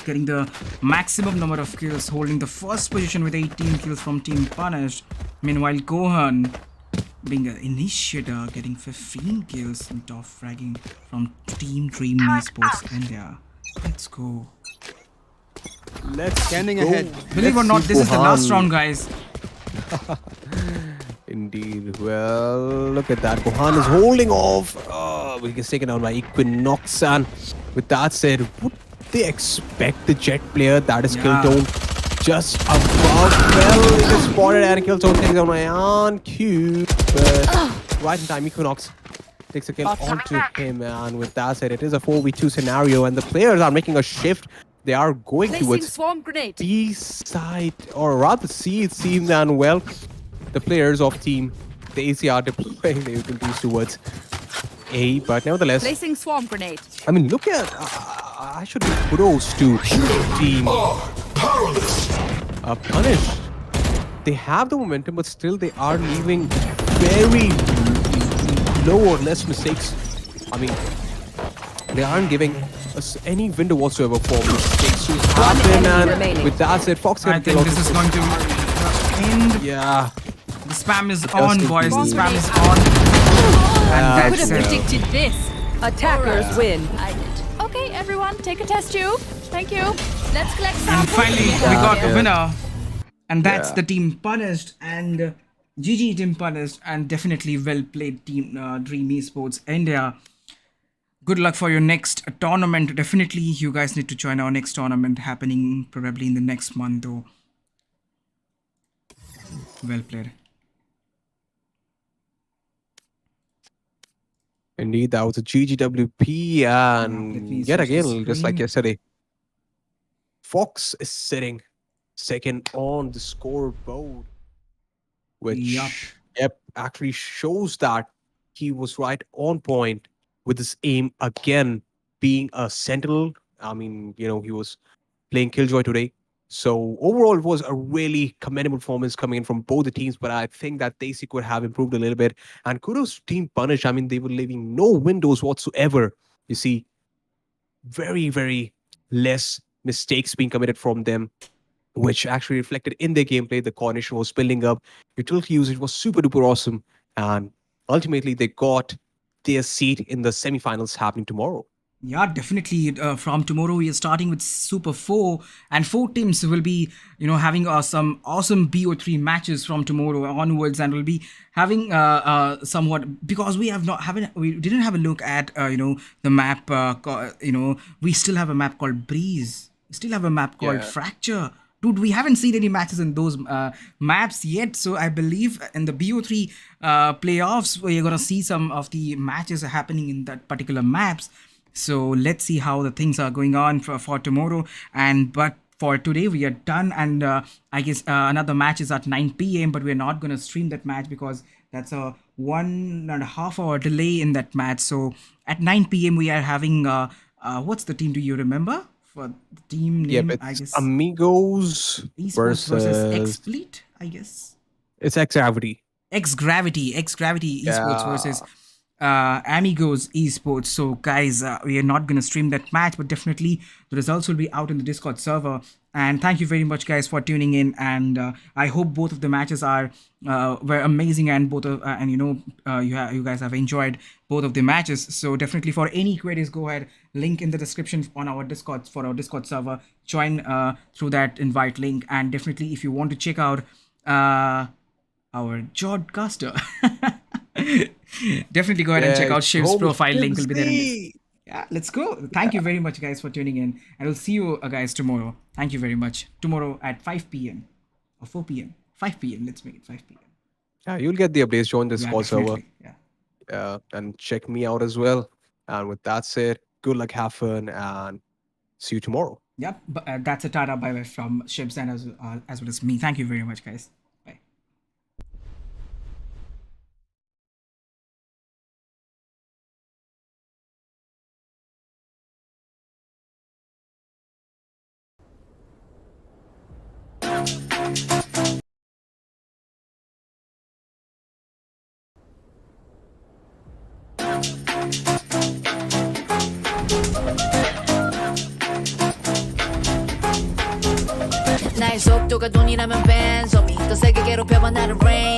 getting the maximum number of kills, holding the first position with 18 kills from Team Punished. Meanwhile, Gohan being an initiator, getting 15 kills and top fragging from Team Dream Esports India. Let's go. Let's Scanning go. ahead. Believe or Let's not, see this is the last Gohan. round, guys. Indeed. Well, look at that. Gohan is holding off. He gets taken down by Equinox. And with that said, would they expect the jet player that is Killtone just above? Well, it is spotted, and Killtone takes down IonQ. But right in time, Equinox takes a kill onto him. And with that said, it is a 4v2 scenario, and the players are making a shift. They are going Placing towards swarm grenade. B side, or rather C, it seems, and well, the players of team, the AC are deploying the utilities towards A, but nevertheless, Placing swarm grenade. look at, I should give kudos to team Punished. They have the momentum, but still they are leaving very low or less mistakes I mean, they aren't giving us any window whatsoever for mistakes to happen. enemy And remaining. with that said, Fox I can kill think out this is the going to end. Yeah. The spam is on, boys. The indeed. spam is on. And Could that's have it. predicted this. Attackers win. I did. Okay, everyone, take a test tube. Thank you. Let's collect And samples. finally, we Yeah, got a yeah. winner. And that's Yeah. the team punished. And GG team punished. And definitely well played team Dream Esports India. Good luck for your next tournament. Definitely, you guys need to join our next tournament happening probably in the next month, though. Well played. Indeed, that was a GGWP, let me and yet switch the again, just like screen. yesterday, Fox is sitting second on the scoreboard, which Yup. actually shows that he was right on point with his aim again, being a sentinel. I mean, he was playing Killjoy today. So overall, it was a really commendable performance coming in from both the teams. But I think that they could have improved a little bit. And kudos to Team Punish. I mean, they were leaving no windows whatsoever. You see, very, very less mistakes being committed from them, which actually reflected in their gameplay. The coordination was building up. Utility usage was super duper awesome. And ultimately, they got their seat in the semifinals happening tomorrow. Yeah, definitely. From tomorrow, we are starting with Super 4, and 4 teams will be, having some awesome BO3 matches from tomorrow onwards, and we'll be having somewhat, because we didn't have a look at the map. We still have a map called Breeze. We still have a map called Fracture. Dude, we haven't seen any matches in those maps yet. So I believe in the BO3 playoffs, we're going to see some of the matches happening in that particular maps. So let's see how the things are going on for tomorrow. But for today, we are done. And I guess another match is at 9 p.m. But we're not going to stream that match because that's a 1.5 hour delay in that match. So at 9 p.m. we are having, what's the team? Do you remember? For the team name, It's I guess. Amigos Esports versus X-Fleet, I guess. It's X-Gravity. X-Gravity Esports Yeah. versus Amigos Esports. So guys, we are not going to stream that match, but definitely the results will be out in the Discord server. And thank you very much, guys, for tuning in. And I hope both of the matches were amazing, and you guys have enjoyed both of the matches. So definitely, for any queries, go ahead, link in the description on our Discord, for our Discord server. Join through that invite link. And definitely, if you want to check out our Jodcaster, definitely go ahead and check out Shiv's profile. Link will be there. Yeah, let's go. Thank you very much, guys, for tuning in. And we'll see you guys tomorrow. Thank you very much. Tomorrow at 5 p.m. or 4 p.m. 5 p.m. Let's make it 5 p.m. Yeah, you'll get the updates. Join the Discord server. Definitely. Yeah. And check me out as well. And with that said, good luck, have fun, and see you tomorrow. Yep. But that's a Tata bye-bye from Shivs and as well as me. Thank you very much, guys. Bye. 나의 속도가 돈이라면 벤 소미 더 세게 괴롭혀봐 나를 rain